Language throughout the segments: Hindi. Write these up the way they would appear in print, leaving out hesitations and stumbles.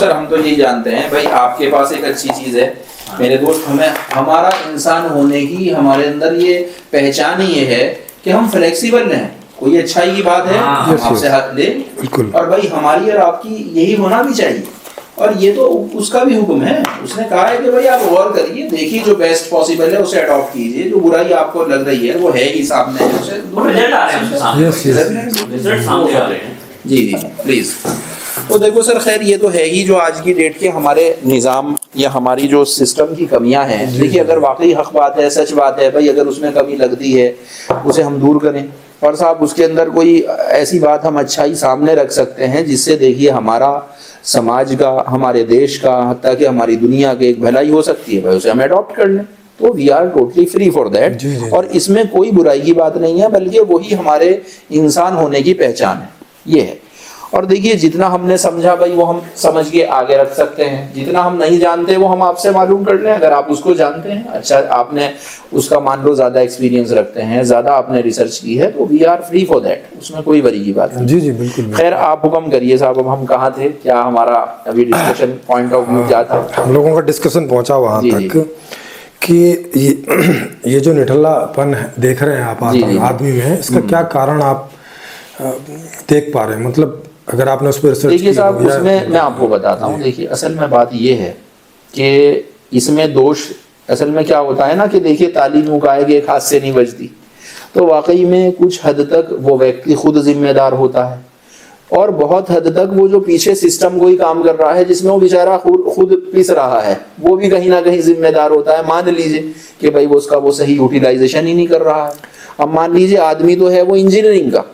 सर हम तो यही जानते हैं भाई, आपके पास एक अच्छी चीज है मेरे दोस्त, हमें हमारा इंसान होने की हमारे अंदर ये पहचान ही ये है कि हम फ्लेक्सिबल हैं। कोई अच्छाई की बात है हम आपसे हाथ ले, और भाई हमारी और आपकी यही होना भी चाहिए। और ये तो उसका भी हुक्म है, उसने कहा है कि भाई आप गौर करिए, देखिए जो बेस्ट पॉसिबल है उसे अडॉप्ट कीजिए, जो बुराई आपको लग रही है वो है ही सामने है, उसे जी जी प्लीज। तो देखो सर, खैर ये तो है ही जो आज की डेट के हमारे निज़ाम या हमारी जो सिस्टम की कमियां हैं। देखिए अगर वाकई हक बात है, सच बात है भाई, अगर उसमें कमी लगती है उसे हम दूर करें, और साहब उसके अंदर कोई ऐसी बात हम अच्छाई सामने रख सकते हैं जिससे देखिए हमारा समाज का, हमारे देश का, हत्ता कि हमारी दुनिया की एक भलाई हो सकती है, भाई उसे हम अडॉप्ट कर लें। तो we are totally free for that, और इसमें कोई बुराई की बात नहीं है, बल्कि वही हमारे इंसान होने की पहचान है, ये है। और देखिए जितना हमने समझा भाई वो हम समझ के आगे रख सकते हैं, जितना हम नहीं जानते वो हम आपसे मालूम कर लें। अगर आप उसको जानते हैं, अच्छा आपने उसका मान लो ज्यादा एक्सपीरियंस रखते हैं, ज्यादा आपने रिसर्च की है, तो we are free for that, उसमें कोई वरी की बात नहीं। जी जी बिल्कुल। खैर आप हुक्म करिए साहब, अब हम कहाँ थे, क्या हमारा अभी डिस्कशन पॉइंट ऑफ व्यू क्या था? हम लोगों का डिस्कशन पहुंचा वहां तक कि ये जो निठल्लापन देख रहे हैं आप आदमी में, इसका क्या कारण आप देख पा रहे हैं? मतलब अगर आपने उस पर रिसर्च देखिए साहब, उसमें मैं आपको बताता हूँ। देखिए असल में बात ये है कि इसमें दोष असल में क्या होता है ना कि देखिए तालीम उगाए के एक हाथ से नहीं बजती, तो वाकई में कुछ हद तक वो व्यक्ति खुद जिम्मेदार होता है, और बहुत हद तक वो जो पीछे सिस्टम कोई काम कर रहा है जिसमें वो बेचारा खुद पिस रहा है, वो भी कहीं ना कहीं जिम्मेदार होता है। मान लीजिए कि भाई वो उसका वो सही यूटिलाइजेशन ही नहीं कर रहा है। अब मान लीजिए आदमी तो है वो इंजीनियरिंग का,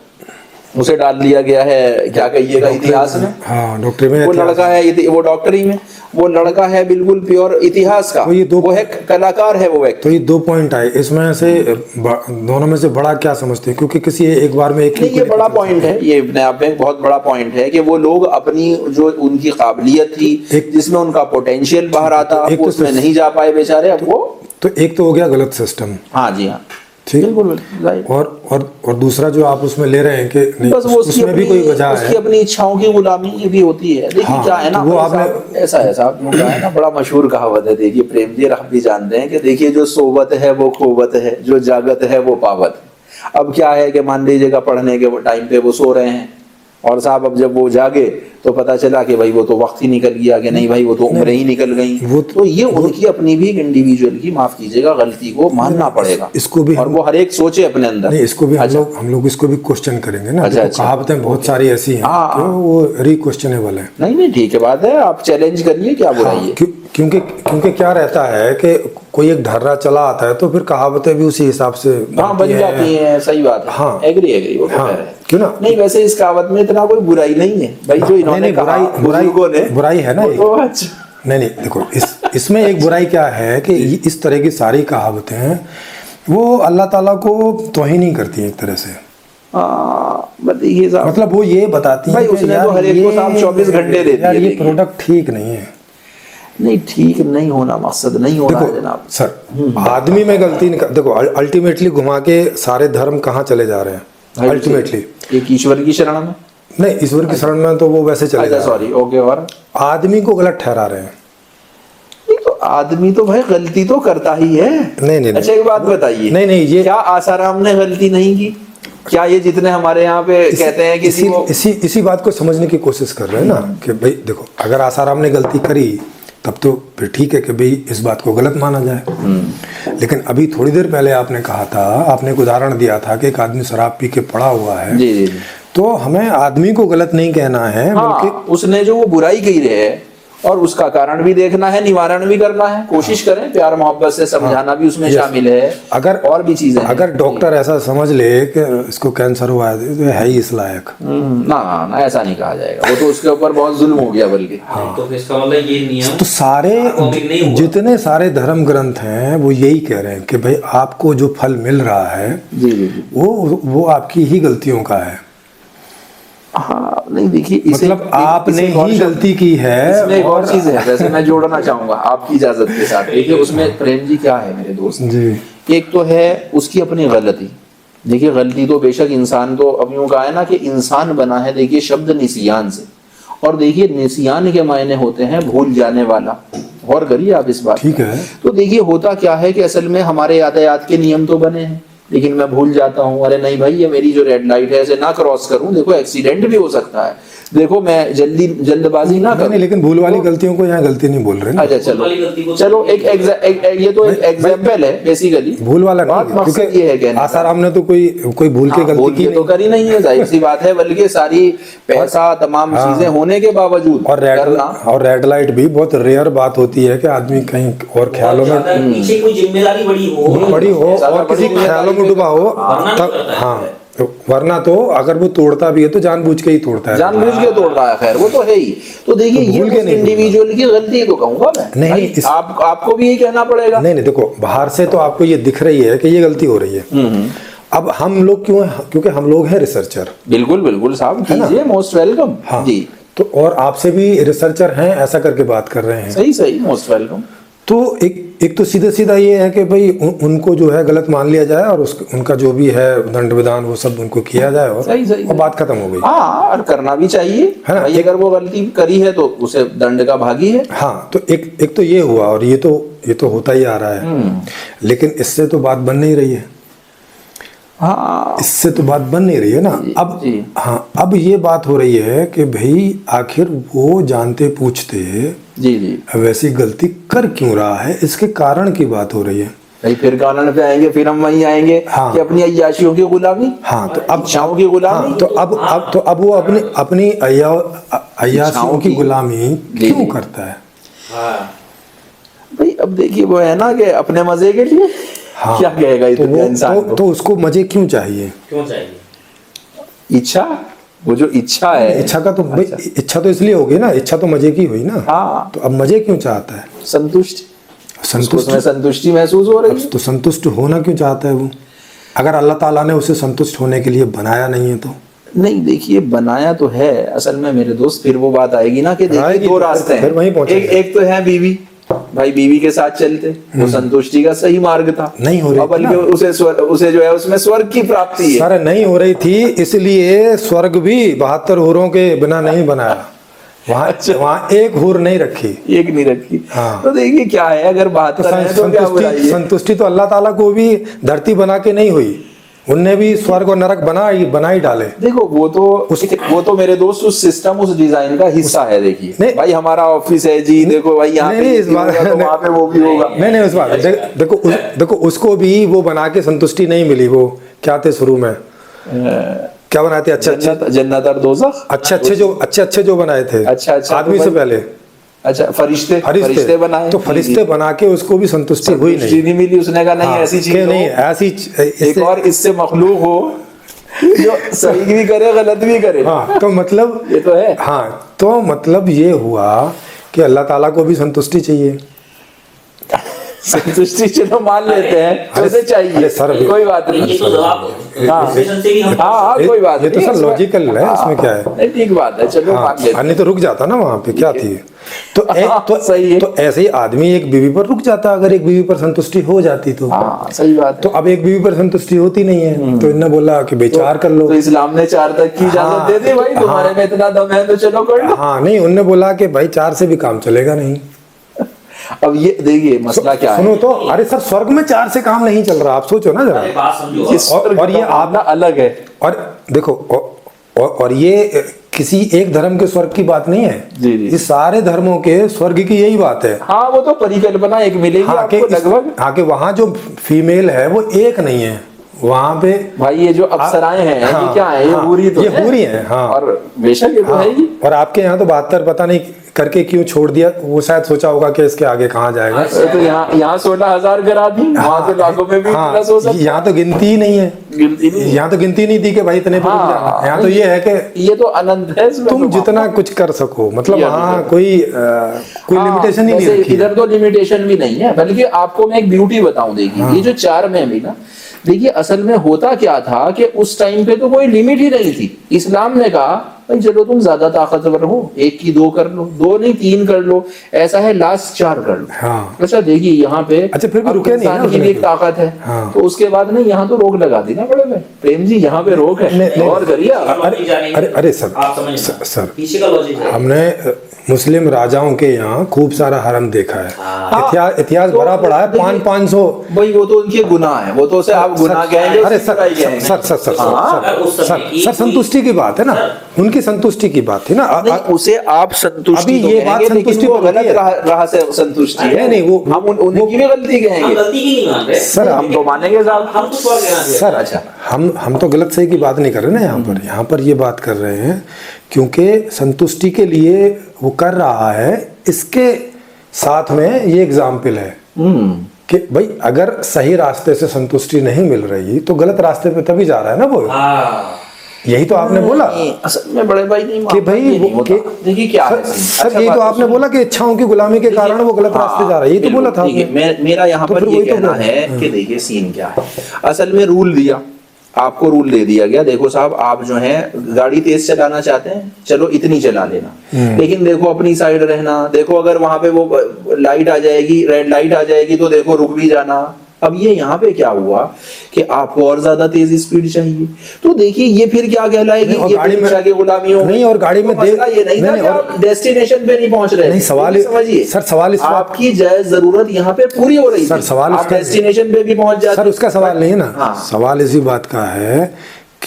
उसे डाल दिया गया है क्या कहिएगा इतिहास में, हाँ डॉक्टरी में, वो लड़का है वो डॉक्टरी में, वो लड़का है बिल्कुल प्योर इतिहास का, वो है कलाकार है वो व्यक्ति। तो ये दो पॉइंट आए इसमें से, दोनों में से बड़ा क्या समझते हैं? क्योंकि किसी एक बार में एक नहीं, ये बड़ा पॉइंट है, ये अपने आप में बहुत बड़ा पॉइंट है कि वो लोग अपनी जो उनकी काबिलियत थी, जिसमें उनका पोटेंशियल बाहर आता, वो उसमें नहीं जा पाए बेचारे। अब वो तो एक तो हो गया गलत सिस्टम, हाँ जी हाँ ठीक, और दूसरा जो आप उसमें ले रहे हैं कि नहीं, बस वो उसमें भी कोई वजह है, उसकी अपनी इच्छाओं की गुलामी ये भी होती है। देखिए हाँ, क्या है ना, वो आपने ऐसा है साहब, वो क्या है ना, बड़ा मशहूर कहावत है, देखिए प्रेम जी आप भी जानते हैं कि देखिए जो सोवत है वो खोवत है, जो जागत है वो पावत है। अब क्या है कि मान लीजिएगा पढ़ने के वो टाइम पे वो सो रहे हैं, और साहब अब जब वो जागे तो पता चला कि भाई वो तो वक्त ही निकल गया, कि नहीं भाई वो तो उम्र ही निकल गई। तो ये उनकी अपनी भी एक इंडिविजुअल की, माफ कीजिएगा, गलती को मानना पड़ेगा, इसको भी, और वो हर एक सोचे अपने अंदर। नहीं इसको भी हम लोग इसको भी क्वेश्चन करेंगे ना। कहावतें बहुत सारी ऐसी हैं वो रिक्वेश्चनेबल है। नहीं ठीक है, बात है, आप चैलेंज करिए, क्या बुराई है। क्योंकि क्या रहता है कि कोई एक ढर्रा चला आता है तो फिर कहावतें भी उसी हिसाब से बन जाती हैं। सही बात है, हाँ एग्री वो हाँ, क्यों ना? नहीं वैसे इस कहावत में इतना कोई बुराई नहीं है भाई, जो इन्होंने कहा बुराई है ना। नहीं देखो इसमें एक बुराई क्या है कि इस तरह की सारी कहावतें हैं वो अल्लाह ताला को तौहीन नहीं करती है एक तरह से। मतलब वो ये बताती है उसने तो हर एक को 24 घंटे दे दिए, ये प्रोडक्ट ठीक नहीं है। नहीं ठीक नहीं होना मकसद नहीं होना है जनाब। सर आदमी में गलती नहीं, देखो अल्टीमेटली घुमा के सारे धर्म कहाँ चले जा रहे हैं? अल्टीमेटली एक ईश्वर की शरण में, नहीं ईश्वर की शरण में तो वो वैसे चले जा रहे हैं। सॉरी ओके, और आदमी को गलत ठहरा रहे हैं। तो आदमी तो भाई गलती तो करता ही है। नहीं अच्छा एक बात बताइए, नहीं ये क्या आसाराम ने गलती नहीं की? क्या ये जितने हमारे यहाँ पे कहते हैं कि इसी बात को समझने की कोशिश कर रहे हैं ना कि भाई देखो अगर आसाराम ने गलती करी तब तो फिर ठीक है कि भाई इस बात को गलत माना जाए। लेकिन अभी थोड़ी देर पहले आपने कहा था, आपने एक उदाहरण दिया था कि एक आदमी शराब पी के पड़ा हुआ है। जी। तो हमें आदमी को गलत नहीं कहना है, बल्कि उसने जो वो बुराई की है और उसका कारण भी देखना है, निवारण भी करना है, कोशिश करें, प्यार मोहब्बत से समझाना भी उसमें शामिल है। अगर और भी चीजें, अगर डॉक्टर ऐसा समझ ले कि इसको कैंसर हुआ है तो है ही इस लायक, ना ऐसा नहीं कहा जाएगा, वो तो उसके ऊपर बहुत जुल्म हो गया बल्कि। तो इसका मतलब ये नियम तो सारे जितने सारे धर्म ग्रंथ हैं वो यही कह रहे हैं कि भाई आपको जो फल मिल रहा है वो आपकी ही गलतियों का है। हाँ नहीं देखिए, मतलब आपने ही गलती की है। इसमें एक और चीज है, वैसे मैं जोड़ना चाहूंगा आपकी इजाजत के साथ। देखिए उसमें प्रेम जी क्या है मेरे दोस्त जी, एक तो है उसकी अपनी गलती। देखिए गलती तो बेशक इंसान तो अब यूं कहा है ना कि इंसान बना है देखिए शब्द निसियान से, और देखिए निसियान के मायने होते हैं भूल जाने वाला। गौर करिए आप इस बात। ठीक है। तो देखिए होता क्या है कि असल में हमारे यातायात के नियम तो बने हैं, लेकिन मैं भूल जाता हूँ, अरे नहीं भाई ये मेरी जो रेड लाइट है इसे ना क्रॉस करूं, देखो एक्सीडेंट भी हो सकता है, देखो मैं जल्दबाजी ना करूं। नहीं, लेकिन भूल वाली गलतियों को यहाँ गलती नहीं बोल रहे ना। अच्छा चलो एक ये तो एक एग्जाम्पल है बेसिकली, भूल वाला बात नहीं, मकसद ये है कहने का। आसाराम ने तो कोई भूल के भूल गलती के की तो करी नहीं है, जाहिर सी बात है, बल्कि सारी पैसा तमाम चीजें होने के बावजूद और रेड लाइट भी बहुत रेयर बात होती है कि आदमी कहीं और ख्यालों में पीछे कोई जिम्मेदारी बड़ी हो और किसी ख्यालों में डूबा हो तब। हाँ, वरना तो अगर वो तोड़ता भी है तो जानबूझ के ही तोड़ता है, जानबूझ के तोड़ रहा है, खैर वो तो है ही। तो देखिए ये इंडिविजुअल की गलती तो कहूंगा मैं, नहीं आपको भी यही कहना पड़ेगा। नहीं, देखो बाहर से तो आपको ये दिख रही है कि ये गलती हो रही है। अब हम लोग क्योंकि हम लोग हैं रिसर्चर। बिल्कुल साहब, कीजिए, मोस्ट वेलकम। हाँ जी, तो और आपसे भी रिसर्चर हैं ऐसा करके बात कर रहे हैं। सही, मोस्ट वेलकम। तो एक तो सीधा ये है कि भाई उनको जो है गलत मान लिया जाए और उनका जो भी है दंड विधान वो सब उनको किया जाए और सही और बात खत्म हो गई। हाँ, और करना भी चाहिए, है ना। भाई अगर वो गलती करी है तो उसे दंड का भागी है। हाँ, तो एक तो ये हुआ और ये तो होता ही आ रहा है, लेकिन इससे तो बात बन नहीं रही है। हाँ, इससे तो बात बन नहीं रही है ना। अब हाँ, अब ये बात हो रही है कि भाई आखिर वो जानते पूछते जी वैसी गलती कर क्यों रहा है, इसके कारण की बात हो रही है। भाई फिर कारण पे आएंगे, फिर हम वहीं आएंगे कि अपनी अय्याशियों की गुलामी। हाँ, तो अब इच्छाओं की गुलामी। हाँ, तो अब वो अपनी अय्याशियों की गुलामी क्यों करता है? भाई अब देखिए वो है ना कि अपने मजे के लिए। हाँ, क्या कहेगा इंसान को? तो उसको मजे क्यों चाहिए? इच्छा, वो जो इच्छा है, इच्छा का तो भाई इच्छा तो इसलिए होगी ना, इच्छा तो मजे की हुई ना। हाँ, तो अब मजे क्यों चाहता है? संतुष्टि महसूस हो रही है। तो संतुष्ट होना क्यों चाहता है वो, अगर अल्लाह ताला ने उसे संतुष्ट होने के लिए बनाया नहीं है तो? नहीं, देखिए बनाया तो है असल में मेरे दोस्त, फिर वो बात आएगी ना कि देखिए दो रास्ते हैं। फिर वहीं पहुंचेंगे। एक तो है बीवी, भाई बीवी के साथ चलते, वो संतुष्टि का सही मार्ग था, नहीं हो रही, बल्कि उसे जो है उसमें स्वर्ग की प्राप्ति है। सर नहीं हो रही थी, इसलिए स्वर्ग भी 72 हूरों के बिना नहीं बनाया। वहाँ एक हूर नहीं रखी, एक नहीं रखी। हाँ। तो देखिए क्या है, अगर 72 है तो क्या बुराई है? संतुष्टि तो अल्लाह ताला को भी धरती बना के नहीं हुई, उनने भी स्वर्ग और नरक बना ही डाले। देखो वो तो मेरे दोस्त उस सिस्टम, उस डिजाइन का हिस्सा है। देखिए भाई हमारा ऑफिस है जी, देखो भाई यहाँ पे इस बात तो वहाँ पे वो भी होगा। नहीं उस बात देखो उसको भी वो बना के संतुष्टि नहीं मिली। वो क्या थे शुरू में, क्या बनाए थे? जन्नत और दोज़ख, अच्छे जो बनाए थे। अच्छा आदमी से पहले फरिश्ते बनाए, तो फरिश्ते बना के उसको भी संतुष्टि हुई नहीं मिली। उसने कहा नहीं, ऐसी चीज नहीं, ऐसी एक और इससे मखलूक हो जो सही भी करे गलत भी करे। हाँ, तो मतलब ये तो है। हाँ, तो मतलब ये हुआ कि अल्लाह ताला को भी संतुष्टि चाहिए। संतुष्टि चलो मान लेते हैं, उसे चाहिए, कोई बात नहीं। हाँ, कोई बात नहीं, ये तो सर लॉजिकल है, इसमें क्या है? ठीक बात है, चलो मान लेते हैं। नहीं तो रुक जाता ना वहाँ पे, क्या थी? तो सही है। तो ऐसे ही आदमी एक बीवी पर रुक जाता, अगर एक बीवी पर संतुष्टि हो जाती तो। हाँ, सही बात। तो अब एक बीवी पर संतुष्टि होती नहीं है, तो इन्होंने बोला कि भाई 4 कर लो। तो इस्लाम ने 4 तक की इजाजत दे दी, भाई तुम्हारे में इतना दम है तो चलो कर लो। हाँ, नहीं, उन्होंने बोला कि भाई 4 से भी काम चलेगा नहीं। अब ये देखिए मसला क्या है। सुनो तो, अरे सर स्वर्ग में 4 से काम नहीं चल रहा, आप सोचो ना जरा। और ये आपना अलग है। और देखो और ये किसी एक धर्म के स्वर्ग की बात नहीं है जी। ये सारे धर्मों के स्वर्ग की यही बात है। हाँ, वो तो परिकल्पना एक मिलेगी आपको लगभग। हाँ, कि वहाँ जो फीमेल है वो एक नहीं है वहाँ पे। भाई ये जो अप्सराएं हैं, ये क्या है? ये हूरी तो ये हूरी है। हाँ, और बेशक ये तो है ही। और आपके यहाँ तो 72 पता नहीं करके क्यों छोड़ दिया, वो शायद सोचा होगा कि इसके आगे कहाँ जाएगा। तो यहाँ 16,000 करा दी, वहाँ तो लाखों में भी प्लस हो सकता है। यहाँ तो गिनती ही नहीं है, यहाँ तो गिनती नहीं थी कि भाई इतने पे जाना। यहाँ तो ये है कि ये तो अनंत है, तुम जितना कुछ कर सको, मतलब वहाँ कोई लिमिटेशन ही नहीं रखी। इधर तो लिमिटेशन भी नहीं है, बल्कि आपको मैं एक ब्यूटी बताऊं। देखिए ये जो 4 में भी ना, देखिए असल में होता क्या था कि उस टाइम पे तो कोई लिमिट ही नहीं थी। इस्लाम ने कहा भाई चलो तुम ज्यादा ताकतवर हो, 1 की 2 कर लो, 2 नहीं 3 कर लो, ऐसा है लास्ट 4 कर लो। हाँ। अच्छा देखिए यहाँ पे अच्छा, फिर भी अब रुके नहीं इंसान ना की भी उसने एक ताकत है। हाँ। तो उसके बाद ना यहाँ तो रोक लगा दी ना बड़े भाई प्रेम जी, यहाँ पे रोक है। नहीं। और करिए आप। अरे सर, आप समझ सर पीछे का लॉजिक है। हमने मुस्लिम राजाओं के यहाँ खूब सारा हरम देखा है, हाँ। इतिहास तो भरा पड़ा है, देखिए, 500। भाई वो तो उनके गुनाह है, वो तो उसे आप गुनाह कहेंगे, अरे उसकी सर बुराई कहेंगे। सर सर सर हाँ। अगर उस सर समय की सर संतुष्टि की बात है ना, उनकी संतुष्टि की बात थी ना। नहीं, उसे आप संतुष्टि अभी तो ये बात कहेंगे, लेकिन संतुष्टि वो पर होती गलत है। राह से संतुष्टि है। नहीं, नहीं, वो हम उनकी भी गलती हम कहेंगे। गलती की नहीं मान रहे सर, हम तो मानेंगे साहब। हम कुछ और कहना चाहते सर हैं। अच्छा, हम तो गलत सही की बात नहीं कर रहे ना यहाँ पर ये बात कर रहे हैं क्योंकि संतुष्टि के लिए वो कर रहा है। इसके साथ में ये एग्जाम्पल है कि भाई अगर सही रास्ते से संतुष्टि नहीं मिल रही तो गलत रास्ते पे तभी जा रहा है ना वो। हाँ। यही तो आपने बोला नहीं, असल में बड़े भाई नहीं कि भाई नहीं होता। देखिए क्या है सर अच्छा यही तो बात आपने बोला कि इच्छाओं की गुलामी के कारण वो गलत रास्ते जा रहा है, यही तो बोला था देखिए, आपने। मेरा यहाँ तो पर फिर ये वही तो कहना बोला। है कि देखिए सीन क्या है। असल में रूल दिया, आपको रूल दे दिया गया, देखो साहब आप जो है गाड़ी तेज चलाना चाहते हैं, चलो इतनी चला लेना, लेकिन देखो अपनी साइड रहना। देखो अगर वहां पे वो लाइट आ जाएगी, रेड लाइट आ जाएगी, तो देखो रुक भी जाना। अब ये यहाँ पे क्या हुआ कि आपको और ज्यादा तेज स्पीड चाहिए, तो देखिए ये फिर क्या कहलाएगी, नहीं, और ये गाड़ी में इच्छा की गुलामी हो गई। नहीं, और गाड़ी में तो मसला ये नहीं था नहीं, कि और आप डेस्टिनेशन पे नहीं पहुंच रहे नहीं, थे। सवाल लेकिन समझिए सर, सवाल इस बात- आपकी जायज जरूरत यहाँ पे पूरी हो रही सर, थी, सवाल आप उसका- डेस्टिनेशन पे भी पहुंच जाते। सर उसका सवाल नहीं है ना। हाँ। सवाल इसी बात का है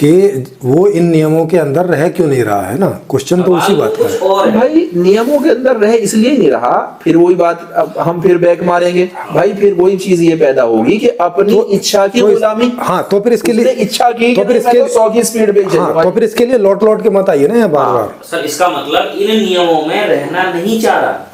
कि वो इन नियमों के अंदर रह क्यों नहीं रहा है ना, क्वेश्चन तो उसी बात का कुछ है। और है। भाई नियमों के अंदर रहे इसलिए नहीं रहा, फिर वही बात अब हम फिर बैक मारेंगे भाई, फिर वही चीज ये पैदा होगी कि अपनी इच्छा की गुलामी। हाँ तो फिर इसके लिए उसने इच्छा की तो कि फिर मैं इसके तो लिए 100 की स्पीड पे हाँ चलूंगा। तो फिर इसके लिए लौट के मत आइए ना यहाँ बार बार। सर इसका मतलब इन नियमों में रहना नहीं चाह रहा,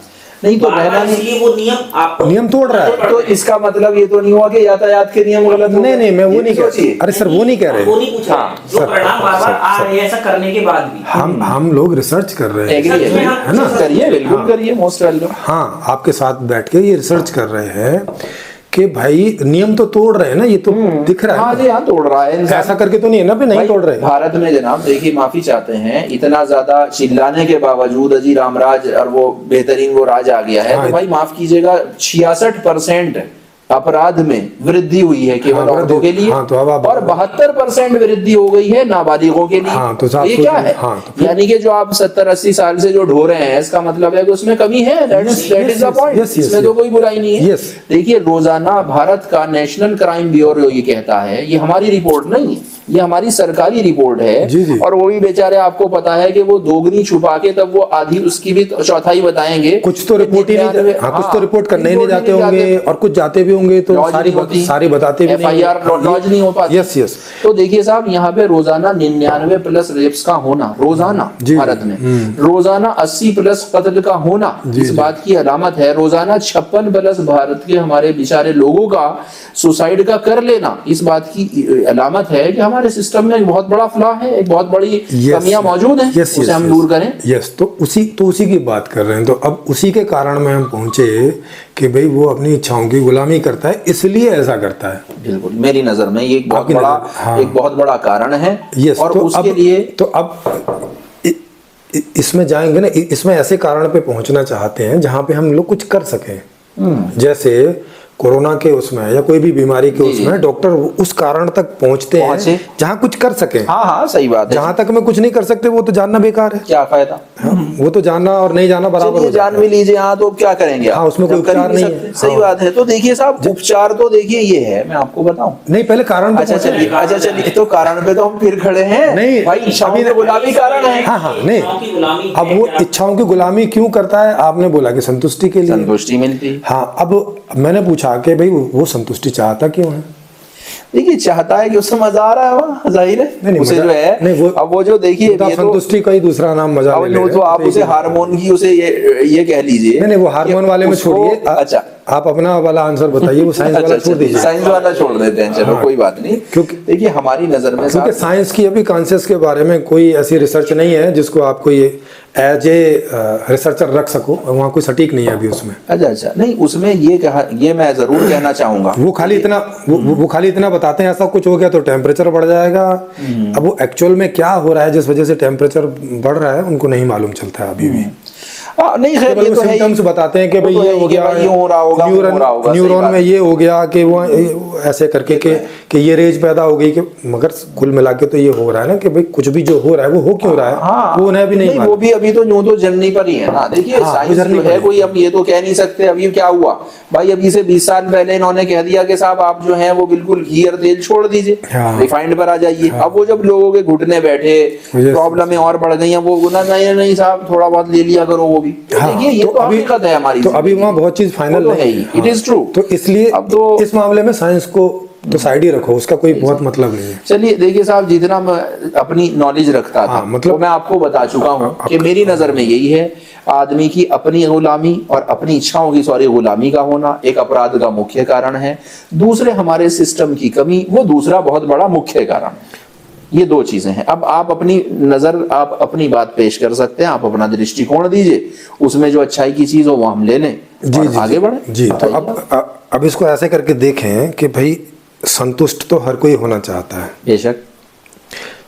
नहीं तो बार-बार रहना नहीं, इसलिए वो नियम आपको नियम तोड़ रहा है। तो इसका मतलब ये तो नहीं हुआ कि यातायात के नियम गलत हो गए। नहीं मैं वो ये नहीं कह सोचिए। रहा। अरे सर वो नहीं कह रहे, वो नहीं पूछ रहे हाँ, जो सर, परिणाम बार बार सर, आ रहे हैं ऐसा करने के बाद भी। हम लोग रिसर्च कर रहे हैं। एग्री सच में है हम- ना, करिए बिल्कुल करिए, मोस्ट वेलकम। हाँ आपके साथ बैठ के ये रिसर्च कर रहे हैं कि भाई नियम तो तोड़ रहे हैं ना, ये तो दिख रहा हाँ है जी हाँ, तोड़ रहा है इंसान। ऐसा करके तो नहीं है ना भी नहीं भाई, तोड़ रहे। भारत में जनाब देखिए माफी चाहते हैं, इतना ज्यादा चिल्लाने के बावजूद अजी रामराज और वो बेहतरीन वो राज आ गया है। हाँ, तो भाई माफ कीजिएगा 66% अपराध में वृद्धि हुई है केवल हाँ, औरतों के लिए, हाँ, तो अब आप- और 72% वृद्धि हो गई है नाबालिगों के लिए। हाँ, तो साहब ये सोच क्या लीजिए, है, हाँ, तो फिर- यानी कि जो आप 70-80 साल से जो ढो रहे हैं, इसका मतलब है कि उसमें कमी है। दैट इज द पॉइंट, इसमें तो कोई बुराई नहीं है। Yes. देखिए रोजाना भारत का नेशनल क्राइम ब्यूरो ये कहता है, ये हमारी रिपोर्ट नहीं है, ये हमारी सरकारी रिपोर्ट है। जी, जी। और वो भी बेचारे आपको पता है कि वो दोगुनी छुपा के तब वो आधी उसकी भी चौथाई बताएंगे। कुछ तो रिपोर्ट ही नहीं, हाँ कुछ तो रिपोर्ट करने ही नहीं जाते होंगे, और कुछ जाते भी होंगे तो सारी बताते भी नहीं। FIR लॉन्च नहीं हो पाती। Yes yes. तो देखिए साहब यहाँ पे रोजाना 99+ रेप्स का होना, रोजाना जी, भारत में रोजाना 80+ कत्ल का होना इस बात की अलामत है। रोजाना 56+ भारत के हमारे बेचारे लोगों का सुसाइड का कर लेना इस बात की अलामत है कि हमारे सिस्टम में एक बहुत बड़ा फ्लॉ है, एक बहुत बड़ी कमियां मौजूद हैं, उसे हम दूर करें। यस, तो उसी की बात कर रहे हैं। तो अब उसी के कारण में हम पहुंचे कि भाई वो अपनी इच्छाओं की गुलामी करता है, इसलिए ऐसा करता है। बिल्कुल मेरी नजर में ये एक बहुत आपकी बड़ा नज़र, हाँ। एक बहुत बड़ा कारण है। यस, और तो उसके अब, लिए तो अब इसमें जाएंगे ना, इसमें ऐसे कारण पे पहुंचना चाहते हैं जहां पे हम लोग कुछ कर सकें। जैसे कोरोना के उसमें या कोई भी बीमारी के उसमें डॉक्टर उस कारण तक पहुंचते हैं जहां कुछ कर सके। हाँ हाँ सही बात है। जहां तक में कुछ नहीं कर सकते वो तो जानना बेकार है। क्या फायदा, वो तो जानना और नहीं जानना बराबर हो जान भी लीजिए, हाँ तो क्या करेंगे आप? हाँ, उसमें कोई जब कर ही उपचार नहीं सकते। है। सही हाँ। बात है। तो देखिए साहब उपचार तो देखिए ये है, मैं आपको बताऊं। नहीं पहले कारण अच्छा चलिए तो कारण पे तो हम फिर खड़े हैं। नहीं, भाई इच्छाओं के गुलामी कारण है। हाँ नहीं, इच्छाओं की गुलामी अब है वो कि आप- इच्छाओं की गुलामी क्यों करता है? आपने बोला कि संतुष्टि के लिए। संतुष्टि मिलती। हाँ, अब मैंने पूछा कि भाई वो संतुष्टि चाहता क्यों है? देखिए चाहता है कि उससे मजा आ रहा है, वहाँ जाहिर है नहीं, उसे मजा- जो है नहीं, वो- अब वो जो देखिए तो ये तो संतुष्टि का ही दूसरा नाम मजा ले अब ले वो रहे तो हैं। आप उसे हार्मोन की उसे ये कह लीजिए। नहीं, वो हार्मोन वाले में उसको- छोड़िए। अच्छा आप अपना वाला आंसर बताइए, वो साइंस वाला छोड़ दीजिए। साइंस वाला छोड़ देते हैं, चलो कोई बात नहीं। क्योंकि देखिए हमारी नजर में क्योंकि साइंस की अभी कॉन्शियस के बारे में कोई ऐसी रिसर्च नहीं है जिसको आपको ये एज ए रिसर्चर रख सको, वहाँ कोई सटीक नहीं है अभी उसमें। अच्छा नहीं, उसमें ये मैं जरूर कहना चाहूंगा, वो खाली इतना वो खाली इतना बताते हैं ऐसा कुछ हो गया तो टेम्परेचर बढ़ जाएगा। अब वो एक्चुअल में क्या हो रहा है जिस वजह से टेम्परेचर बढ़ रहा है उनको नहीं मालूम चलता है अभी भी। नहीं खैर ये तो है, सिम्टम्स बताते हैं कि भाई ये हो गया, ये हो रहा होगा, न्यूरॉन में ये हो गया कि वो ऐसे करके कि ये रेज पैदा हो गई कि, मगर कुल मिला के तो ये हो रहा है ना कि भाई कुछ भी जो हो रहा है वो हो क्यों रहा है। हाँ, वो उन्हें भी नहीं, वो भी अभी तो यूं तो जर्नी पर ही है ना। देखिए साइंस जो है कोई अब ये तो कह नहीं सकते अभी क्या हुआ भाई। अभी से 20 साल पहले इन्होंने कह दिया कि साहब आप जो है वो बिल्कुल घी और तेल छोड़ दीजिए, रिफाइंड पर आ जाइए। अब वो जब लोगों के घुटने बैठे, प्रॉब्लमें और बढ़ गई, वो नहीं साहब थोड़ा बहुत ले लिया करो वो भी। देखिए तो हकीकत है हमारी, तो अभी वहाँ बहुत चीज फाइनल है, इट इज ट्रू। तो इसलिए अब तो इस मामले में साइंस को तो साइड ही रखो, उसका कोई बहुत मतलब नहीं है। चलिए देखिए साहब, जितना मैं अपनी नॉलेज रखता था मतलब तो मैं आपको बता चुका हूँ कि मेरी नजर में यही है, आदमी की अपनी गुलामी और अपनी इच्छाओं की गुलामी का होना एक अपराध का मुख्य कारण है। दूसरे हमारे सिस्टम की कमी, वो दूसरा बहुत बड़ा मुख्य कारण है। ये दो चीजें हैं। अब आप अपनी नजर, आप अपनी बात पेश कर सकते हैं, आप अपना दृष्टिकोण दीजिए, उसमें जो अच्छाई की चीज हो वो हम ले लें और आगे बढ़े। जी तो अब इसको ऐसे करके देखें कि भाई संतुष्ट तो हर कोई होना चाहता है, बेशक।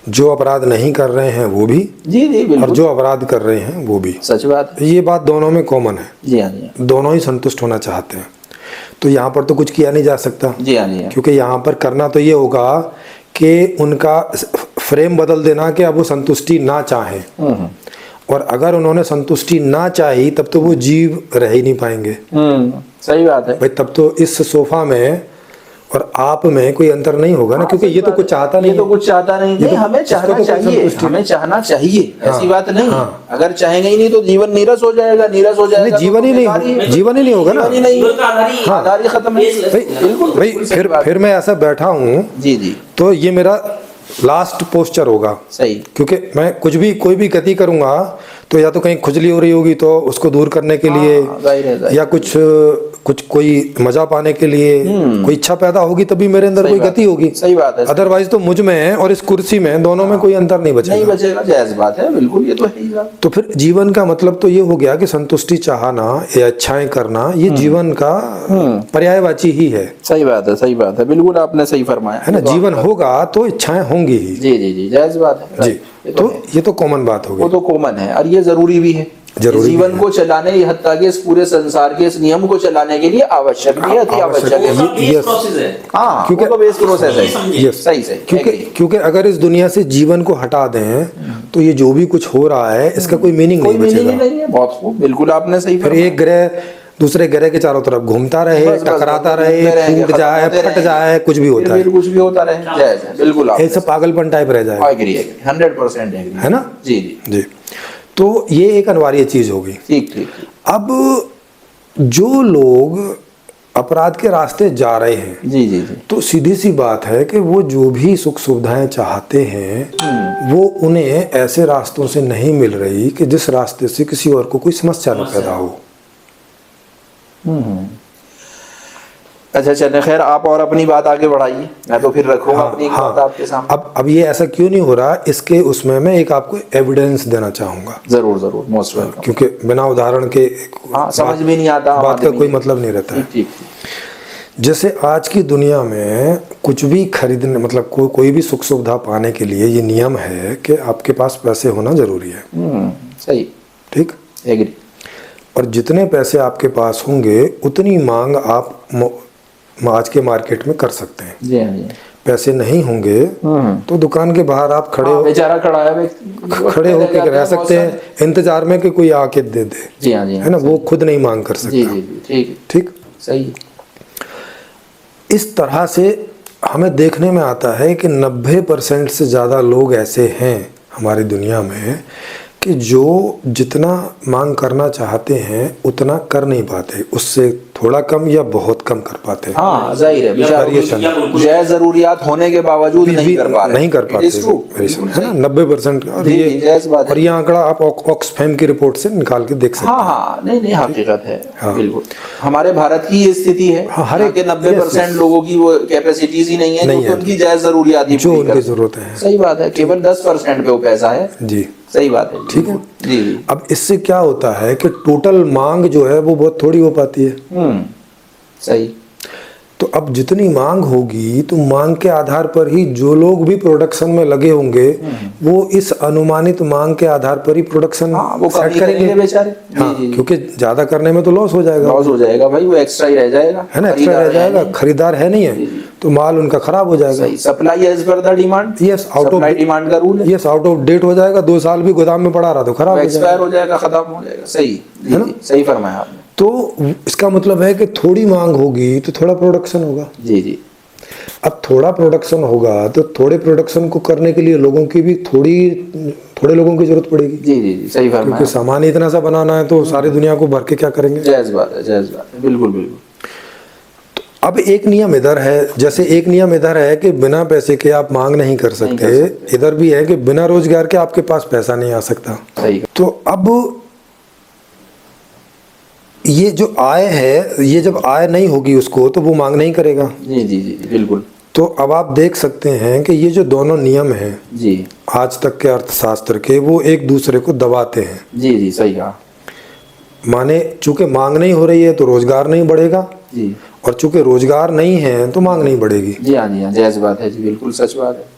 जो अपराध नहीं कर रहे हैं वो भी, जी बिल्कुल, और जो अपराध कर रहे हैं वो भी। सच बात है, ये बात दोनों में कॉमन है। जी हाँ, जी दोनों ही संतुष्ट होना चाहते हैं। तो यहाँ पर तो कुछ किया नहीं जा सकता, जी हाँ, जी हाँ। क्योंकि यहाँ पर करना तो ये होगा कि उनका फ्रेम बदल देना कि अब वो संतुष्टि ना चाहें, और अगर उन्होंने संतुष्टि ना चाही तब तो वो जीव रह ही नहीं पाएंगे। सही बात है भाई, तब तो इस सोफा में और आप में कोई अंतर नहीं होगा ना, क्योंकि ये तो कुछ चाहता नहीं, ये तो कुछ चाहता नहीं, नहीं हमें चाहना चाहिए, हमें चाहना चाहिए, ऐसी बात नहीं। अगर चाहेंगे ही नहीं तो जीवन नीरस हो जाएगा, नीरस हो जाएगा, जीवन ही नहीं, जीवन ही नहीं होगा ना, आधार ही खत्म है। बिल्कुल भाई, फिर मैं ऐसा बैठा हूँ जी, तो ये मेरा लास्ट पोस्चर होगा, सही। क्योंकि मैं कुछ भी कोई भी गति करूंगा तो या तो कहीं खुजली हो रही होगी तो उसको दूर करने के लिए, या कुछ कोई मजा पाने के लिए कोई इच्छा पैदा होगी तभी मेरे अंदर कोई गति होगी। सही बात है। अदरवाइज तो मुझ में और इस कुर्सी में दोनों में कोई अंतर नहीं बचेगा, जायज बात है, बिल्कुल, ये तो है ही बात। तो फिर जीवन का मतलब तो ये हो गया कि संतुष्टि चाहना या इच्छाएं करना, ये जीवन का पर्यायवाची ही है। सही बात है, सही बात है, बिल्कुल आपने सही फरमाया है ना। जीवन होगा तो इच्छाएं होंगी ही। जी, जायज बात है जी। तो ये तो कॉमन बात होगी, वो तो कॉमन है, और ये जरूरी भी है। जीवन को चलाने, हत्ता के इस पूरे संसार के इस नियम को चलाने के लिए आवश्यक भी है, अति आवश्यक है। हाँ, क्योंकि बेस प्रोसेस है। सही से, क्योंकि अगर इस दुनिया से जीवन को हटा दें तो ये जो भी कुछ हो रहा है इसका कोई मीनिंग नहीं बचेगा। नहीं है, बहुत खूब, बिल्कुल आपने सही। फिर एक ग्रह दूसरे ग्रह के चारों तरफ घूमता रहे, टकराता रहे, टूट जाए, फट जाए, कुछ भी होता है, बिल्कुल ऐसा पागलपन टाइप रह जाए। 100% है ना। जी। तो ये एक अनिवार्य चीज होगी। ठीक। अब जो लोग अपराध के रास्ते जा रहे हैं, जी, तो सीधी सी बात है कि वो जो भी सुख सुविधाएं चाहते हैं वो उन्हें ऐसे रास्तों से नहीं मिल रही कि जिस रास्ते से किसी और को कोई समस्या न पैदा हो। अच्छा चले, खैर आप और अपनी बात आगे बढ़ाइए, मैं तो फिर रखूंगा अपनी बात आपके सामने। अब ये ऐसा क्यों नहीं हो रहा, इसके उसमें मैं एक आपको एविडेंस देना चाहूंगा। जरूर, मोस्ट वेलकम। क्योंकि बिना उदाहरण के समझ भी नहीं आता, बात का कोई मतलब नहीं रहता है। ठीक। जैसे आज की दुनिया में कुछ भी खरीदने, मतलब कोई भी सुख सुविधा पाने के लिए ये नियम है कि आपके पास पैसे होना जरूरी है। सही, ठीक, एग्री। और जितने पैसे आपके पास होंगे उतनी मांग आप आज के मार्केट में कर सकते हैं। जी हाँ, जी। पैसे नहीं होंगे तो दुकान के बाहर आप बेचारा खड़े होकर रह सकते हैं, इंतजार में कि कोई आके दे दे। जी हाँ, है ना, वो खुद नहीं मांग कर सकता। ठीक, सही। इस तरह से हमें देखने में आता है कि 90% से ज़्यादा लोग ऐसे हैं हमारी दुनिया में कि जो जितना मांग करना चाहते हैं उतना कर नहीं पाते, उससे थोड़ा कम या बहुत कम कर पाते हैं। हाँ जाहिर है बेचारे जायज जरूरियात होने के बावजूद नहीं कर पा रहे, नहीं कर पाते है ना 90%। और ये आंकड़ा आप ऑक्सफैम की रिपोर्ट से निकाल के देख सकते हैं। हाँ नहीं हकीकत है। बिल्कुल हमारे भारत की ये स्थिति है, हर एक 90% लोगों की वो कैपेसिटीज ही नहीं है जो उनकी जायज जरूरियात जो उनकी जरूरत है। सही बात है, केवल 10% पे वो पैसा है। जी सही बात है, ठीक है जी। अब इससे क्या होता है कि टोटल मांग जो है वो बहुत थोड़ी हो पाती है। सही। तो अब जितनी मांग होगी तो मांग के आधार पर ही जो लोग भी प्रोडक्शन में लगे होंगे वो इस अनुमानित मांग के आधार पर ही प्रोडक्शन वो सेट करेंगे बेचारे। हाँ, क्योंकि ज्यादा करने में तो लॉस हो जाएगा, भाई वो एक्स्ट्रा ही रह जाएगा, है ना, एक्स्ट्रा रह जाएगा, खरीदार है नहीं है तो माल उनका खराब हो जाएगा। Supply as per the demand. Yes, out of demand का रूल है। यस, आउट ऑफ डेट हो जाएगा, 2 साल भी गोदाम में पड़ा रहा तो खराब एक्सपायर हो जाएगा, खत्म हो जाएगा। सही है ना, सही फरमाया आपने। तो इसका मतलब है कि थोड़ी मांग होगी तो थोड़ा प्रोडक्शन होगा। जी। अब थोड़ा प्रोडक्शन होगा तो थोड़े प्रोडक्शन को करने के लिए लोगों की भी थोड़े लोगों की जरूरत पड़ेगी। जी सही फरमाया। क्योंकि सामान इतना सा बनाना है तो सारी दुनिया को भर के क्या करेंगे। जायज बात है, बिल्कुल। तो अब एक नियम इधर है, जैसे एक नियम इधर है कि बिना पैसे के आप मांग नहीं कर सकते, इधर भी है कि बिना रोजगार के आपके पास पैसा नहीं आ सकता। सही। तो अब ये जो आय है, ये जब आय नहीं होगी उसको तो वो मांग नहीं करेगा। जी बिल्कुल। तो अब आप देख सकते हैं कि ये जो दोनों नियम हैं जी आज तक के अर्थशास्त्र के, वो एक दूसरे को दबाते हैं। जी सही कहा। माने चूंकि मांग नहीं हो रही है तो रोजगार नहीं बढ़ेगा जी, और चूंकि रोजगार नहीं है तो मांग नहीं बढ़ेगी। जी हाँ जायज बात है जी, बिल्कुल सच बात है।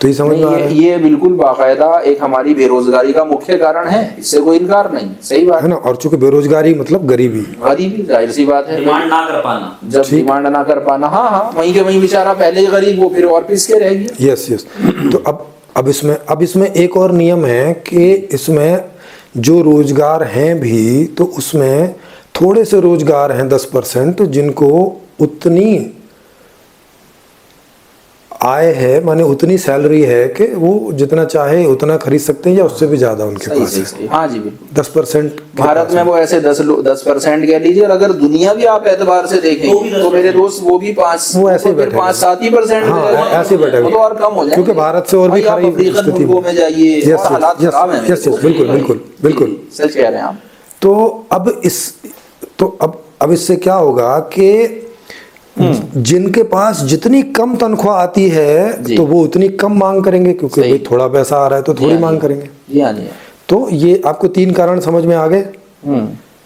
तो ये समझ में आ रहा है? ये बिल्कुल बाकायदा एक हमारी बेरोजगारी का मुख्य कारण है, इससे कोई इनकार नहीं। सही बात है ना। और चूंकि बेरोजगारी मतलब गरीबी जाहिर सी बात है, डिमांड ना कर पाना। जब डिमांड ना कर पाना, हाँ वहीं के वहीं बेचारा पहले ही गरीब, वो फिर और पिस के रहेगी। यस। तो अब इसमें एक और नियम है कि इसमें जो रोजगार हैं भी तो उसमें थोड़े से रोजगार हैं 10% जिनको उतनी आय है, माने उतनी सैलरी है कि वो जितना चाहे उतना खरीद सकते हैं या उससे भी ज्यादा उनके पास है। हाँ जी बिल्कुल। 10% भारत में वो ऐसे 10% कह लीजिए, और अगर दुनिया भी आप एतबार से देखें तो मेरे दोस्त वो भी 5-7% ऐसे बैठे तो और कम हो जाए, क्योंकि भारत से और भी खराब स्थिति में जाइए, हालात खराब हैं। यस बिल्कुल सच कह रहे हैं आप। तो अब इससे क्या होगा कि जिनके पास जितनी कम तनख्वाह आती है तो वो उतनी कम मांग करेंगे, क्योंकि भाई थोड़ा पैसा आ रहा है तो थोड़ी मांग करेंगे। जी हाँ। तो ये आपको 3 कारण समझ में आ गए।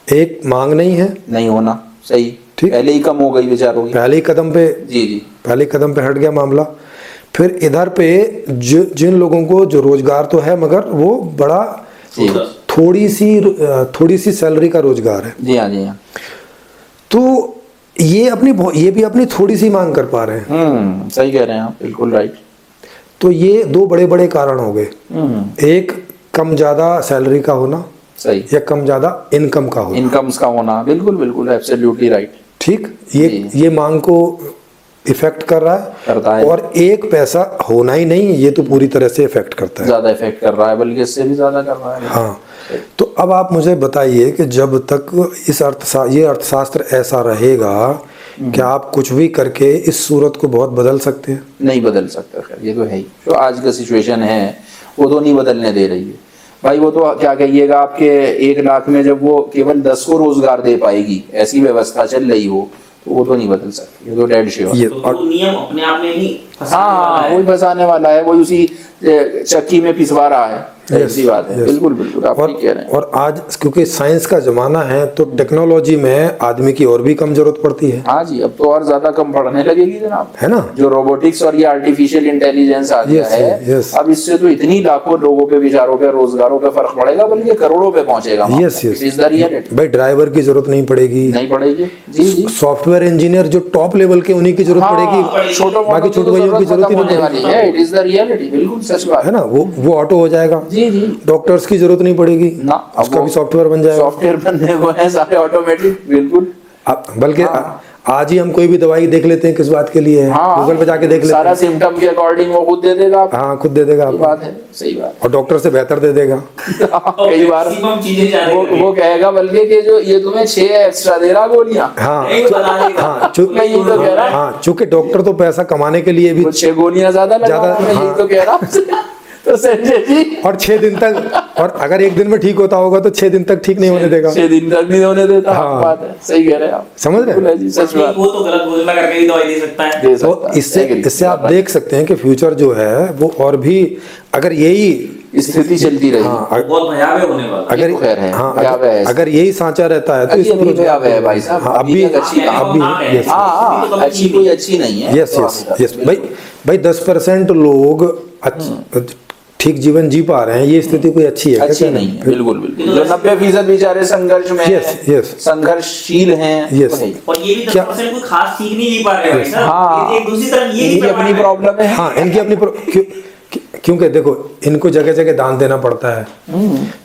एक, मांग नहीं होना। सही, ठीक, पहले ही कम हो गई बेचारों की, पहले ही कदम पे हट गया मामला। फिर इधर पे जिन लोगों को जो रोजगार तो है मगर वो बड़ा थोड़ी सी सैलरी का रोजगार है। जी हाँ। तो ये भी अपनी थोड़ी सी मांग कर पा रहे हैं। सही कह रहे हैं आप, बिल्कुल राइट। तो ये 2 बड़े कारण हो गए। एक, कम ज्यादा सैलरी का होना, सही, या कम ज्यादा इनकम का होना, बिल्कुल एब्सोल्युटली राइट। ठीक, ये मांग को इफेक्ट कर रहा है। और एक, पैसा होना ही नहीं, ये तो पूरी तरह से इफेक्ट करता है, ज्यादा इफेक्ट कर रहा है, बल्कि इससे भी ज्यादा कर रहा है। हाँ। तो अब आप मुझे बताइए कि जब तक ये अर्थशास्त्र ऐसा रहेगा क्या आप कुछ भी करके इस सूरत को बहुत बदल सकते हैं? नहीं बदल सकते। खैर ये तो है ही, जो आज का सिचुएशन है वो तो नहीं बदलने दे रही है भाई। वो तो क्या कहिएगा, आपके 1 लाख में जब वो केवल 10 को रोजगार दे पाएगी, ऐसी व्यवस्था चल रही हो, तो वो तो नहीं बदल सकती। ये तो डेड श्योर। तो नियम अपने आप में ही वही फंसाने वाला है, वही उसी चक्की में पिसवा रहा है। ऐसी बात है। बिल्कुल आप ठीक कह रहे हैं। और आज क्योंकि साइंस का जमाना है तो टेक्नोलॉजी में आदमी की और भी कम जरूरत पड़ती है। हाँ जी, अब तो और ज्यादा कम पड़ने लगेगी जनाब, है ना। जो रोबोटिक्स और ये आर्टिफिशियल इंटेलिजेंस आ गया है, अब इससे तो इतनी लाखों लोगों पे, बेचारों पे, रोजगारों पे फर्क पड़ेगा, बल्कि करोड़ों पे पहुंचेगा। यस भाई, ड्राइवर की जरूरत नहीं पड़ेगी। जी। सॉफ्टवेयर इंजीनियर जो टॉप लेवल के, उन्हीं की जरूरत पड़ेगी, बाकी छोटे भाइयों की जरूरत ही नहीं पड़ेगी। इट इज द रियलिटी, बिल्कुल सच बात है ना। वो ऑटो हो जाएगा। जी। डॉक्टर्स की जरूरत नहीं पड़ेगी ना, उसका भी सॉफ्टवेयर बन जाएगा। सॉफ्टवेयर बनने को है सारे ऑटोमेटिक। बिल्कुल। बल्कि आज ही हम कोई भी दवाई देख लेते हैं किस बात के लिए है, गूगल पे जाके देख लेते सारा हैं। सिम्टम के अकॉर्डिंग वो खुद दे देगा आपको। हाँ, खुद दे देगा सही आपको, बात है, सही बात और डॉक्टर से बेहतर दे देगा। कई बार मैक्सिमम चीजें जाने वो कहेगा बल्कि कि जो ये तुम्हें 6 एक्स्ट्रा दे रहा गोलियां। हाँ नहीं बता देगा। हाँ, मैं यही तो कह रहा हाँ, चूंकि डॉक्टर तो पैसा कमाने के लिए भी, वो 6 गोलियां ज्यादा लगा ज्यादा, रहा, मैं यही हाँ। तो कह रहा। तो संजय जी और 6 दिन तक, और अगर एक दिन में ठीक होता होगा तो 6 दिन तक ठीक नहीं होने देगा। 6 दिन तक नहीं होने देता। हाँ। बात है, सही कह रहे हैं आप, समझ रहे हैं? बिल्कुल है जी, सच बात वो तो गलत घोषणा करके ही दवाई दे सकता है। दे तो सकता है। इससे आप देख सकते हैं कि फ्यूचर जो है वो और भी, अगर यही स्थिति चलती रही। हाँ, बहुत भयावह होने वाला। अगर ये तो खैर है, हाँ, भयावह है। अगर यही सांचा रहता है तो अभी इसमें भयावह है भाई साहब, हाँ, अभी तक अच्छी हाँ, अभी हाँ, yes, हाँ, अच्छी कोई अच्छी नहीं है। यस यस यस भाई 10% लोग ठीक जीवन जी पा रहे हैं, ये स्थिति कोई अच्छी है? अच्छी क्या नहीं कहना है, बिल्कुल बिल्कुल। जो 90% बेचारे संघर्ष में Yes, yes. संघर्षशील हैं। Yes. वही। और ये भी 10% कोई खास सीख नहीं जी पा रहे भाई साहब। हाँ। एक दूसरी तरफ ये इनकी अपनी प्रॉब्लम है। हाँ, इनकी अपनी क्योंकि देखो इनको जगह जगह दान देना पड़ता है,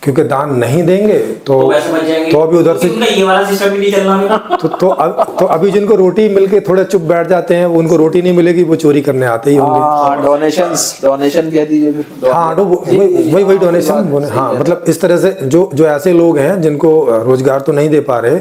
क्योंकि दान नहीं देंगे तो वैसे बच जाएंगे। तो अभी उधर से उनका ये वाला सिस्टम भी नहीं चलना मेरा। तो अभी जिनको रोटी मिलके थोड़े चुप बैठ जाते हैं, वो उनको रोटी नहीं मिलेगी, वो चोरी करने आते ही होंगे। हाँ, डोनेशन कह दीजिए। हाँ, तो वही डोनेशन। हाँ, मतलब इस तरह से जो ऐसे लोग हैं जिनको रोजगार तो नहीं दे पा रहे,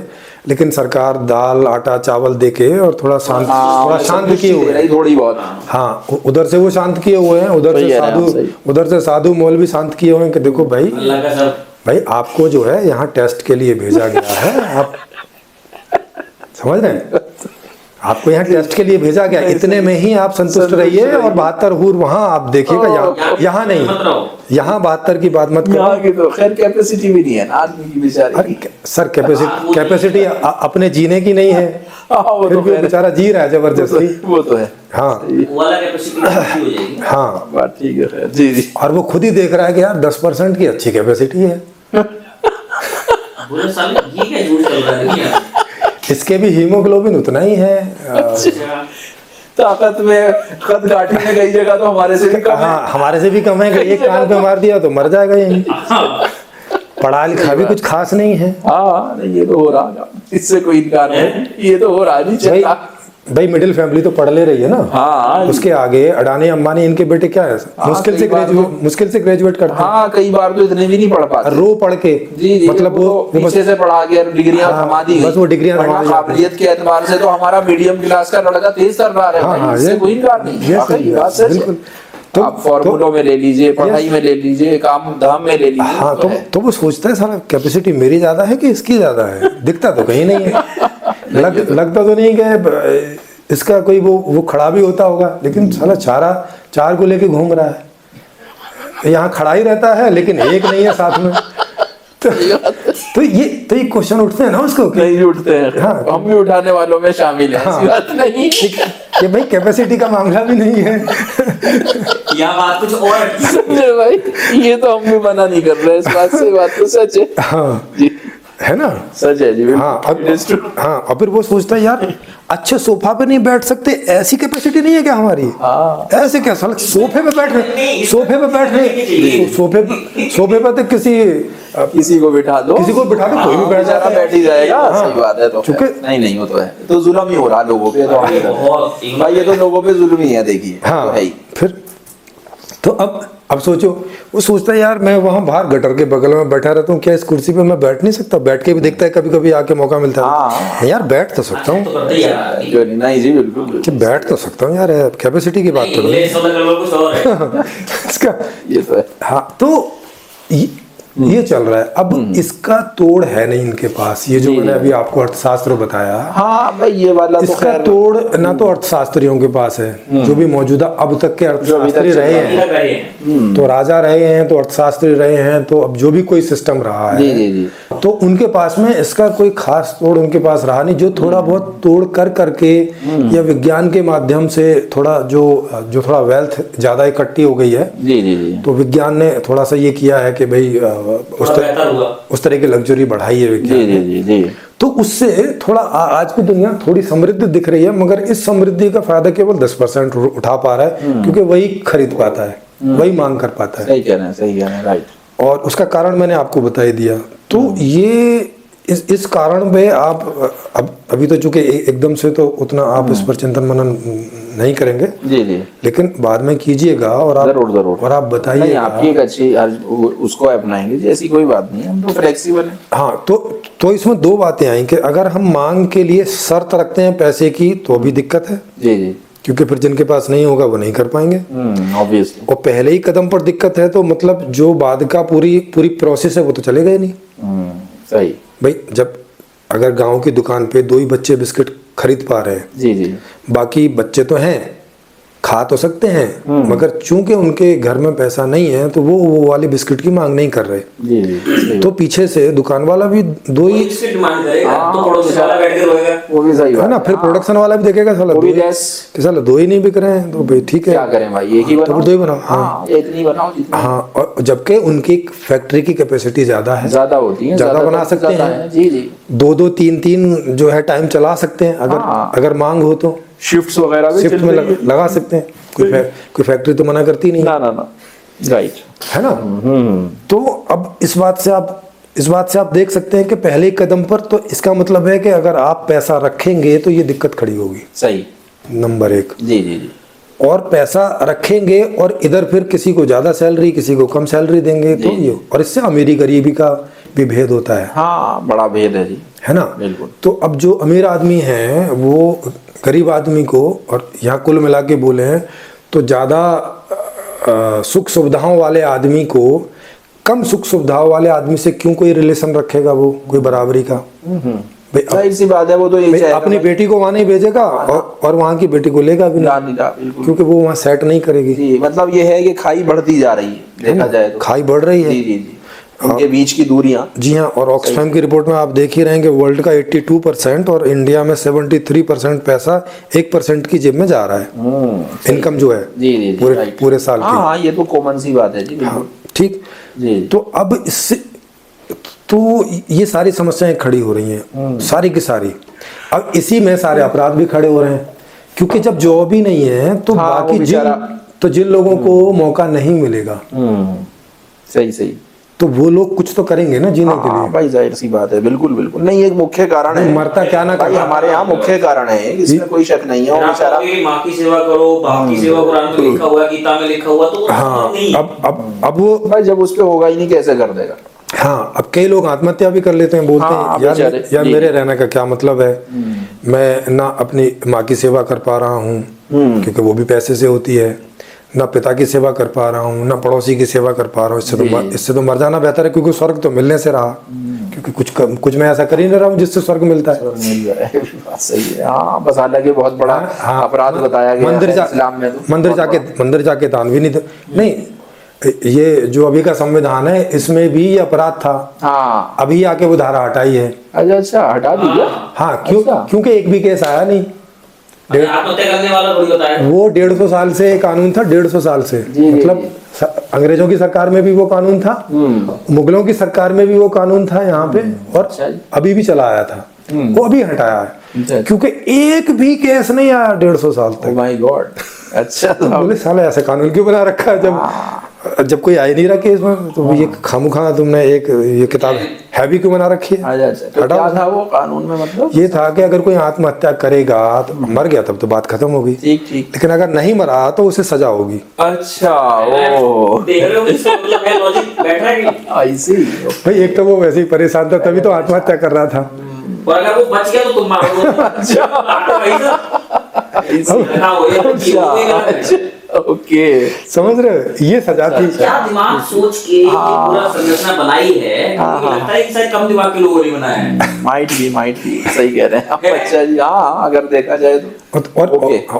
लेकिन सरकार दाल आटा चावल देके और थोड़ा शांत किए हुए हैं। थोड़ी बहुत। हाँ, उधर से वो शांत किए हुए हैं, उधर से साधु मौलवी शांत किए हुए हैं कि देखो भाई, अल्लाह का सब। भाई आपको जो है यहाँ टेस्ट के लिए भेजा गया है, आप समझ रहे हैं, आपको यहाँ टेस्ट के लिए भेजा गया, इतने में ही आप संतुष्ट रहिए, और 72 हूर वहां आप देखिएगा, यहाँ नहीं, यहाँ 72 की बात मत करो। यहाँ की तो खैर कैपेसिटी भी नहीं है ना आदमी की बेचारे अरे की। सर, कैपेसिटी अपने जीने की नहीं है, हाँ, वो फिर तो भी खैर- बेचारा जी रहा है जबरदस्ती। वो तो है। हाँ वो वाला कैपेसिटी हो जाएगी। हाँ, बात ठीक है, खैर जी जी। और वो खुद ही देख रहा है कि यार 10% की अच्छी कैपेसिटी है, बोले साले ये क्या झूठ चल रहा है यार। इसके भी हीमोग्लोबिन उतना ही है। ताकत में खत घाटी में कई जगह तो हमारे से भी कम है। हाँ, हमारे से भी कम है, कि एक कान पे मार दिया तो मर जाएगा यहीं। पढ़ा लिखा भी कुछ खास नहीं है हाँ, नहीं ये तो हो रहा, इससे कोई इनकार नहीं, ये तो हो रहा नहीं भाई। चलता। भाई मिडिल फैमिली तो पढ़ ले रही है ना। हाँ, उसके आगे अडानी अंबानी इनके बेटे क्या है, कई बार मुश्किल से ग्रेजुएट करते हैं, हाँ, कई बार तो इतने भी नहीं पढ़ पाते। रो पढ़ के। जी जी, मतलब वो वो बस पीछे से पढ़ा के डिग्रियां हाँ, थमा दी गई। बस वो डिग्रियां थमा वरना दी जाती काबिलियत के एतबार से तो हमारा मीडियम क्लास का लड़का तेज कर रहा है हाँ, भाई, हाँ, इससे ये- कोई इनकार नहीं। ये वाकई सही है, बात सच है। बिल्कुल। तो आप फॉर्मूलों में ले लीजिए, पढ़ाई में ले लीजिए, काम धाम में ले लीजिए। हाँ, तो वो सोचता है साला कैपेसिटी मेरी ज्यादा है कि इसकी ज्यादा है, दिखता तो कहीं नहीं है। लगता तो नहीं कि इसका कोई वो खड़ा भी होता होगा, लेकिन साला चार को लेके घूम रहा है, यहाँ खड़ा ही रहता है लेकिन एक नहीं है साथ में। तो ये क्वेश्चन उठते हैं ना उसको कि नहीं भी उठते हैं। हाँ। हम भी उठाने वालों में शामिल हैं, ऐसी बात नहीं। कि भाई कैपेसिटी का मामला भी नहीं है। यहाँ बात कुछ और समझे भाई, ये तो हम भी मना नहीं कर रहे, इस बात से, बात तो सच है हाँ, जी, है ना। सच है जी, हाँ, और फिर वो सोचता है यार अच्छे सोफा पे नहीं बैठ सकते, ऐसी कैपेसिटी नहीं है क्या हमारी? हाँ। ऐसे क्या साला सोफे पे बैठ रहे, सोफे पे तो किसी को बिठा दो, कोई भी बैठ बेचारा जाता है। बैठ ही जाएगा। हाँ। सही बात है। तो चूंकि- नहीं वो तो है, तो जुल्म ही हो रहा लोगों पे, तो बहुत भाई ये तो लोगों पे जुल्म ही है, देखिए। हाँ, तो है ही। फिर तो अब सोचो, वो सोचता है यार मैं वहां बाहर गटर के बगल में बैठा रहता हूँ, क्या इस कुर्सी पे मैं बैठ नहीं सकता? बैठ के भी देखता है, कभी कभी आके मौका मिलता है, हाँ। यार बैठ तो सकता हूँ, तो करते ही यार। जो नहीं जी, बिल्कुल कि बैठ तो सकता हूँ यार, कैपेसिटी की बात तो नहीं। इंग्लिश वाला गड़बड़ कुछ और है। इसका ये तो है। हाँ, तो ये चल रहा है। अब इसका तोड़ है नहीं इनके पास, ये जो जी, मैंने जी। अभी आपको अर्थशास्त्र बताया, हाँ भाई, ये वाला तो इसका खैर तोड़ ना तो अर्थशास्त्रियों के पास है, जो भी मौजूदा अब तक के अर्थशास्त्री रहे हैं, तो राजा रहे हैं, तो अर्थशास्त्री रहे हैं, तो अब जो भी कोई सिस्टम रहा जी है, जी जी, तो उनके पास में इसका कोई खास तोड़ उनके पास रहा नहीं। जो थोड़ा बहुत तोड़ करके या विज्ञान के माध्यम से थोड़ा जो थोड़ा वेल्थ ज्यादा इकट्ठी हो गई है, जी जी जी, तो विज्ञान ने थोड़ा सा ये किया है कि भाई उस तरह की लग्जरी बढ़ाई है विज्ञान जी ने। जी जी, तो उससे थोड़ा आज की दुनिया थोड़ी समृद्ध दिख रही है, मगर इस समृद्धि का फायदा केवल 10% उठा पा रहा है, क्योंकि वही खरीद पाता है, वही मांग कर पाता है। सही कह रहे हैं, सही कह रहे हैं, राइट। और उसका कारण मैंने आपको बता ही दिया। तो इस कारण पे आप अब अभी तो चूंकि एकदम से तो उतना आप इस पर चिंतन मनन नहीं करेंगे, जी जी, लेकिन बाद में कीजिएगा और आप जरूर और आप नहीं, बताइए आपकी एक अच्छी उसको अपनाएंगे जी, ऐसी कोई बात नहीं है, हम तो फ्लेक्सिबल है। हाँ। तो इसमें दो बातें आई कि अगर हम मांग के लिए शर्त रखते हैं पैसे की तो भी दिक्कत है, जी जी, क्योंकि फिर जिनके पास नहीं होगा वो नहीं कर पाएंगे। ऑब्वियसली, और पहले ही कदम पर दिक्कत है तो मतलब जो बाद का पूरी प्रोसेस है वो तो चलेगा ही नहीं। सही, भाई जब अगर गांव की दुकान पे 2 ही बच्चे बिस्किट खरीद पा रहे हैं, जी जी, बाकी बच्चे तो हैं, खा तो सकते हैं, मगर चूंकि उनके घर में पैसा नहीं है तो वो वाली बिस्किट की मांग नहीं कर रहे, जी जी, सही, तो पीछे से दुकान वाला भी 2 ही बिस्किट डिमांड करेगा तो पड़ोसी वाला बैठ के रोएगा। वो भी सही है ना, बात फिर प्रोडक्शन वाला भी देखेगा साला वो भी 2 ही, गैस, कि साला 2 ही नहीं बिक रहे हैं तो भाई ठीक है, क्या करें भाई, एक ही तो बनाओ, फिर 2 ही बनाओ। हाँ, इतनी बनाओ जितनी हाँ, और जबकि उनकी फैक्ट्री की कैपेसिटी ज्यादा है, ज्यादा होती है, ज्यादा बना सकते ज्यादा हैं। है, जी जी, 2-2 3-3 जो है टाइम चला सकते हैं, अगर मांग हो तो शिफ्ट्स वगैरह भी शिफ्ट चल में रही है। लगा सकते हैं, कोई फैक्ट्री तो मना करती नहीं, ना ना ना, राइट, है ना। तो अब इस बात से आप देख सकते हैं कि पहले कदम पर तो इसका मतलब है कि अगर आप पैसा रखेंगे तो ये दिक्कत खड़ी होगी, सही, नंबर 1। जी जी जी, और पैसा रखेंगे और इधर फिर किसी को ज्यादा सैलरी किसी को कम सैलरी देंगे तो ये, और इससे अमीरी गरीबी का भी भेद होता है हाँ, बड़ा भेद है जी, है ना। बिल्कुल। तो अब जो अमीर आदमी है वो गरीब आदमी को, और यहाँ कुल मिला के बोले हैं तो ज़्यादा सुख सुविधाओं वाले आदमी को कम सुख सुविधाओं वाले आदमी से क्यों कोई रिलेशन रखेगा, वो कोई बराबरी का। भाई जाहिर सी बात है, वो तो यही चाहेगा अपनी भाई। बेटी को वहाँ नहीं भेजेगा और वहाँ की बेटी को लेगा भी नहीं, बिल्कुल, क्योंकि वो वहाँ सेट नहीं करेगी। जी, मतलब ये है कि खाई बढ़ती जा रही है, देखा जाए तो, खाई बढ़ रही है। जी जी जी, उनके बीच की दूरियां, जी हाँ, और ऑक्सफैम की रिपोर्ट में आप देख ही रहे हैं कि वर्ल्ड का 82% और इंडिया में 73% पैसा 1% की जेब में जा रहा है, इनकम जो है जी जी, पूरे साल की। हाँ, ये तो कॉमन सी बात है जी, बिल्कुल, ठीक। जी, तो अब इससे तो ये सारी समस्याएं खड़ी हो रही हैं, सारी की सारी। अब इसी में सारे अपराध भी खड़े हो रहे हैं, क्योंकि जब जॉब ही नहीं है तो हाँ, बाकी वो जिन लोगों को मौका नहीं मिलेगा, सही सही, तो वो लोग कुछ तो करेंगे ना जीने के लिए। भाई जाहिर सी बात है, बिल्कुल बिल्कुल, नहीं एक मुख्य कारण है, मरता क्या ना भाई हमारे यहाँ मुख्य कारण है, इसमें कोई शक नहीं है, वो बेचारा, माँ की सेवा करो, बाप की सेवा कुरान में लिखा हुआ है, गीता में लिखा हुआ, तो हाँ, नहीं। अब वो भाई जब उस पे होगा ही नहीं कैसे कर देगा। हाँ, अब कई लोग आत्महत्या भी कर लेते हैं, बोलते हाँ, हैं बेचारे, यार जी। मेरे रहने का क्या मतलब है, मैं ना अपनी माँ की सेवा कर पा रहा हूँ क्योंकि वो भी पैसे से होती है, ना पिता की सेवा कर पा रहा हूँ, ना पड़ोसी की सेवा कर पा रहा हूँ, इससे तो मर जाना बेहतर है, क्योंकि स्वर्ग तो मिलने से रहा, क्योंकि कुछ मैं ऐसा कर ही नहीं रहा हूँ जिससे स्वर्ग मिलता है। मिल जाए, बात सही है, हाँ, बस हालांकि बहुत बड़ा हाँ, अपराध बताया गया है इस्लाम में, तो मंदिर जाके दान भी नहीं, ये जो अभी का संविधान है इसमें भी ये अपराध था, हाँ, अभी आके वो धारा हटाई है। अच्छा, हटा दी क्या? हाँ, क्योंकि एक भी केस आया नहीं, आत्महत्या करने वाला थोड़ी होता है। वो 150 साल से कानून था, 150 साल से, मतलब अंग्रेजों की सरकार में भी वो कानून था, मुगलों की सरकार में भी वो कानून था यहाँ पे, और अभी भी चला आया था, वो अभी हटाया है, क्योंकि एक भी केस नहीं आया 150 साल तक। माय गॉड, अच्छा, बोले साला ऐसा कानून क्यों बना रखा है, जब कोई आ ही नहीं रहा केस में, तो ये खामुखा तुमने एक ये किताब हैवी क्यों बना रखी है। तो क्या था वो कानून में, मतलब ये था कि अगर कोई आत्महत्या करेगा तो मर गया तब तो बात खत्म होगी, ठीक ठीक, लेकिन अगर नहीं मरा तो उसे सजा होगी। अच्छा, ओ, देख रहे हो इसका मतलब है लॉजिक बैठ रहा है कि आई सी। भाई एक तो वो वैसे ही परेशान था तभी तो आत्महत्या कर रहा था, और अगर वो बच गया तो तुम मारोगे। अच्छा, ओके, समझ रहे हो, ये सजा थी। क्या दिमाग सोच के ये पूरा संरचना बनाई है, मुझे लगता है कि शायद कम दिमाग के लोगों ने बनाया है। माइट भी सही कह रहे हैं आप, अच्छा जी, हाँ, अगर देखा जाए तो।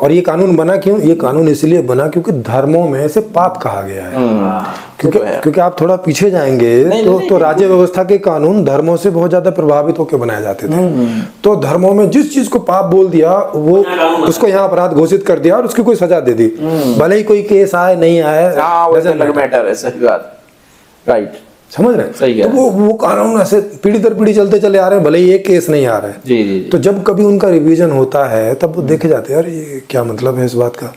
और ये कानून बना क्यों, ये कानून इसलिए बना क्योंकि धर्मों में से पाप कहा गया है, क्योंकि आप थोड़ा पीछे जाएंगे तो राज्य व्यवस्था के कानून धर्मों से बहुत ज्यादा प्रभावित होकर बनाए जाते थे, तो धर्मों में जिस चीज को पाप बोल दिया वो उसको यहाँ अपराध घोषित कर दिया और उसकी कोई सजा दे दी, भले ही कोई केस आए नहीं आए, मैटर है, सही बात, राइट, समझ रहे हैं। सही है। तो वो कानून ऐसे पीढ़ी दर पीढ़ी चलते चले आ रहे हैं, भले ही एक केस नहीं आ रहा है। जी जी, तो जब कभी उनका रिवीजन होता है तब वो देखे जाते हैं यार ये क्या मतलब है इस बात का,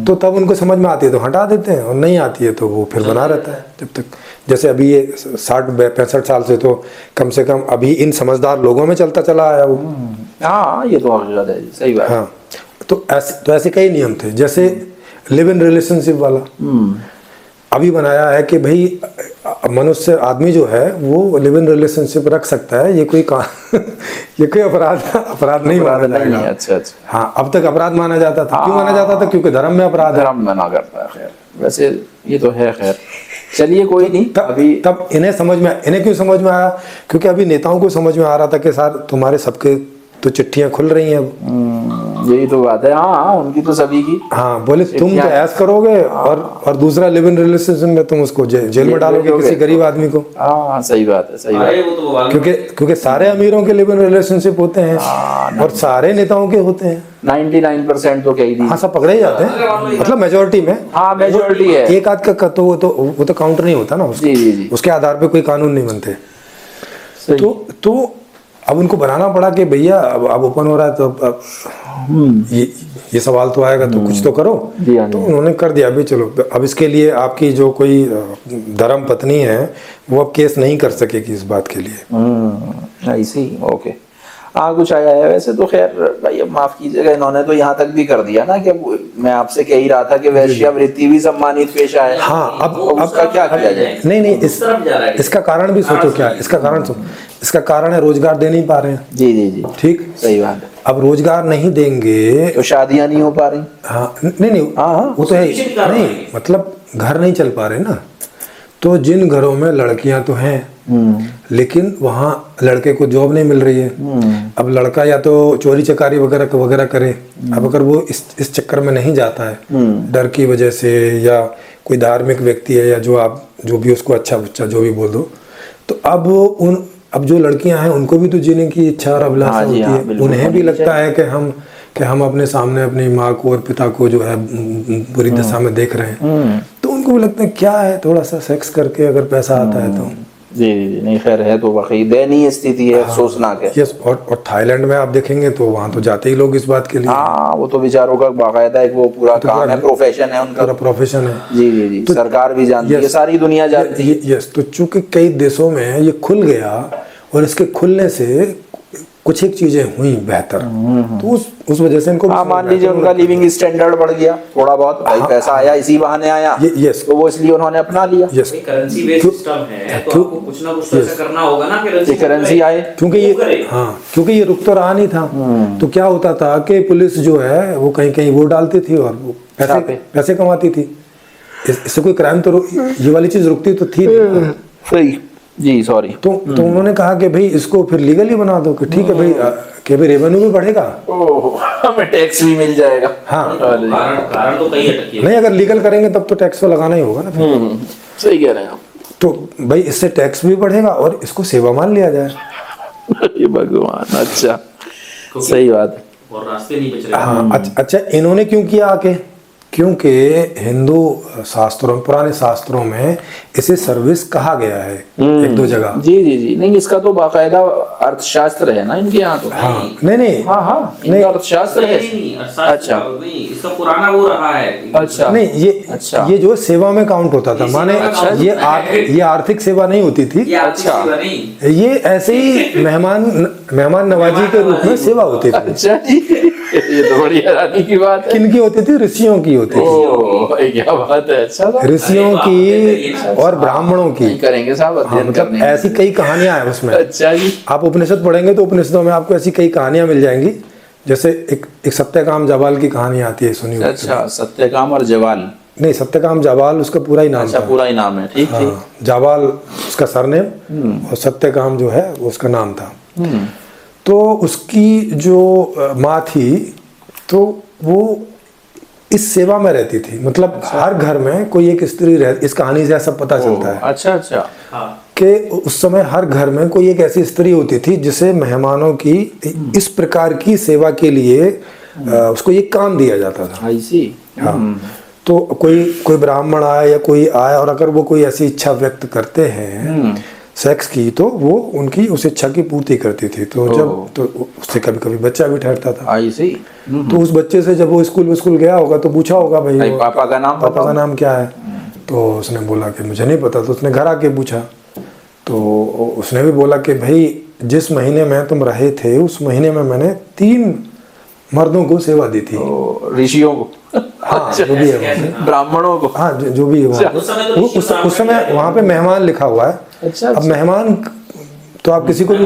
तो तब उनको समझ में आती है तो हटा देते हैं, और नहीं आती है तो वो फिर बना रहता है जब तक। जैसे अभी ये 60-65 साल से तो कम से कम अभी इन समझदार लोगों में चलता चला आया वो। हाँ ये तो हकीकत है, सही बात। हाँ, तो ऐसे कई नियम थे, जैसे लिव इन रिलेशनशिप वाला अभी बनाया है कि भाई मनुष्य आदमी जो है वो लिव इन रिलेशनशिप रख सकता है, ये कोई ये कोई अपराध नहीं माना जाएगा। अच्छा अच्छा। हाँ, अब तक अपराध माना जाता था। क्यों माना जाता था? क्योंकि धर्म में अपराध है। धर्म मना करता है। खैर वैसे ये तो है, खैर चलिए कोई नहीं। तब इन्हें क्यों समझ में आया? क्योंकि अभी नेताओं को समझ में आ रहा था कि सर तुम्हारे सबके तो चिट्ठियां खुल रही हैं अब। यही तो बात है। हाँ उनकी तो सभी की। हाँ, बोले तुम तो ऐस करोगे और दूसरा लिव इन रिलेशनशिप में तुम उसको जेल में डालोगे किसी गरीब आदमी को। हाँ सही बात है, सही बात है। क्योंकि सारे अमीरों के लिव इन रिलेशनशिप होते हैं और सारे नेताओं के होते हैं। 99% तो कह दी। हाँ, सब पकड़े ही जाते हैं, मतलब मेजोरिटी में। हाँ मेजोरिटी है। एक आध का तो वो तो काउंटर नहीं होता ना उसको। जी। उसके आधार पे कोई कानून नहीं बनते। तो अब उनको बनाना पड़ा कि भैया अब ओपन हो रहा है तो अब ये सवाल तो आएगा तो कुछ तो करो। तो उन्होंने कर दिया भी, चलो अब इसके लिए आपकी जो कोई धर्म पत्नी है वो अब केस नहीं कर सकेगी इस बात के लिए। ऐसी ओके। हाँ कुछ आया है वैसे तो। खैर भाई अब माफ कीजिएगा, इन्होंने तो यहाँ तक भी कर दिया ना कि मैं आपसे कह ही रहा था कि वेश्यावृत्ति भी सम्मानित पेशा है। हाँ, अब उसका क्या किया जाए? नहीं, इसका कारण भी सोचो क्या है। इसका कारण है रोजगार दे नहीं पा रहे हैं। जी ठीक, सही बात है। अब रोजगार नहीं देंगे तो शादियां नहीं हो पा रही। हाँ नहीं वो तो है नहीं, मतलब घर नहीं चल पा रहे ना। तो जिन घरों में लड़कियां तो हैं लेकिन वहाँ लड़के को जॉब नहीं मिल रही है। अब लड़का या तो चोरी चकारी वगैरह करे। अब अगर वो इस चक्कर में नहीं जाता है डर की वजह से, या कोई धार्मिक व्यक्ति है, या जो भी उसको अच्छा बच्चा जो भी बोल दो, तो अब जो लड़कियां हैं उनको भी तो जीने की इच्छा और अभिलाषा होती है। उन्हें भी लगता है कि हम अपने सामने अपनी माँ को और पिता को जो है बुरी दशा में देख रहे हैं। तो उनको भी लगता है क्या है, थोड़ा सा सेक्स करके अगर पैसा आता है तो। जी नहीं खैर है तो वाकई दयनीय स्थिति है, अफसोसनाक है। यस, और थाईलैंड में आप देखेंगे तो वहाँ तो जाते ही लोग इस बात के लिए। हाँ वो तो बेचारों का बाकायदा एक वो पूरा काम है, प्रोफेशन है उनका। पूरा प्रोफेशन है। जी तो सरकार भी जानती है, सारी दुनिया जानती है। यस, तो चूंकि कई देशों में ये खुल गया और इसके खुलने से कुछ एक चीजें हुई बेहतर, तो उस वजह से इनको मान लीजिए उनका लिविंग स्टैंडर्ड बढ़ गया थोड़ा बहुत। भाई पैसा आया इसी बहाने आया, तो वो इसलिए उन्होंने अपना लिया। करेंसी बेस्ड सिस्टम है तो आपको कुछ ना कुछ तो ऐसा करना होगा ना कि करेंसी आए। क्योंकि ये रुक तो रहा नहीं था। तो क्या होता था कि पुलिस जो है वो कहीं वोट डालती थी और वो पैसे कमाती थी। इससे कोई क्राइम तो ये वाली चीज रुकती तो थी नहीं। सही जी, सॉरी। तो उन्होंने कहा कि भाई इसको फिर लीगली बना दो कि ठीक है भाई, कि भाई रेवेन्यू भी बढ़ेगा, हमें टैक्स भी मिल जाएगा। हाँ, कारण तो कई अटके नहीं, अगर लीगल करेंगे तब तो टैक्स तो लगाना ही होगा ना। सही कह रहे हैं आप। तो भाई इससे टैक्स भी बढ़ेगा और इसको सेवा मान लिया जाए। ये भगवान, अच्छा सही बात है। और रास्ते नहीं बच रहे। हाँ, अच्छा इन्होंने क्यों किया आके? क्योंकि हिंदू शास्त्रों, पुराने शास्त्रों में इसे सर्विस कहा गया है एक दो जगह। जी नहीं, इसका तो बाकायदा अर्थशास्त्र है ना इनके यहाँ तो। हाँ नहीं नहीं अर्थशास्त्र है। अच्छा इसका पुराना वो रहा है। अच्छा नहीं, ये जो सेवा में काउंट होता था, माने ये आर्थिक सेवा नहीं होती थी। अच्छा ये ऐसे ही मेहमान नवाजी के रूप में सेवा होती थी। अच्छा ये तो बड़ी हैरानी की बात है। किनकी होती थी? ऋषियों की होती थी। क्या बात है। अच्छा ऋषियों की और ब्राह्मणों की करेंगे साहब। मतलब ऐसी कई कहानियां हैं उसमें। अच्छा जी। आप उपनिषद पढ़ेंगे तो उपनिषदों में आपको ऐसी कई कहानियां मिल जाएंगी। जैसे एक सत्यकाम जाबाल की कहानी आती है, सुनी? अच्छा, सत्यकाम और जवाल? नहीं, सत्यकाम जाबाल उसका पूरा ही नाम। अच्छा, पूरा ही नाम है। ठीक ठीक। जाबाल उसका सरनेम और सत्यकाम जो है वो उसका नाम था। तो उसकी जो माँ थी तो वो इस सेवा में रहती थी। मतलब हर घर में कोई एक स्त्री रहती। इस कहानी से ऐसा पता चलता है। अच्छा कि उस समय हर घर में कोई एक ऐसी स्त्री होती थी जिसे मेहमानों की इस प्रकार की सेवा के लिए उसको ये काम दिया जाता था। हाँ, तो कोई ब्राह्मण आए या कोई आए और अगर वो कोई ऐसी इच्छा व्यक्त करते हैं सेक्स की तो वो उनकी उस इच्छा की पूर्ति करती थी। तो जब तो उससे कभी कभी बच्चा भी ठहरता था। आई सी। तो उस बच्चे से जब वो स्कूल गया होगा तो पूछा होगा भाई भाई पापा का नाम क्या है। तो उसने बोला कि मुझे नहीं पता। तो उसने घर आके पूछा तो उसने भी बोला कि भाई जिस महीने में तुम रहे थे उस महीने में मैंने 3 मर्दों को सेवा दी थी। ऋषियों को। हाँ जो भी है, ब्राह्मणों को। हाँ जो भी है वहाँ पे। उस समय वहाँ पे मेहमान लिखा हुआ है। अच्छा, अब मेहमान तो आप किसी को भी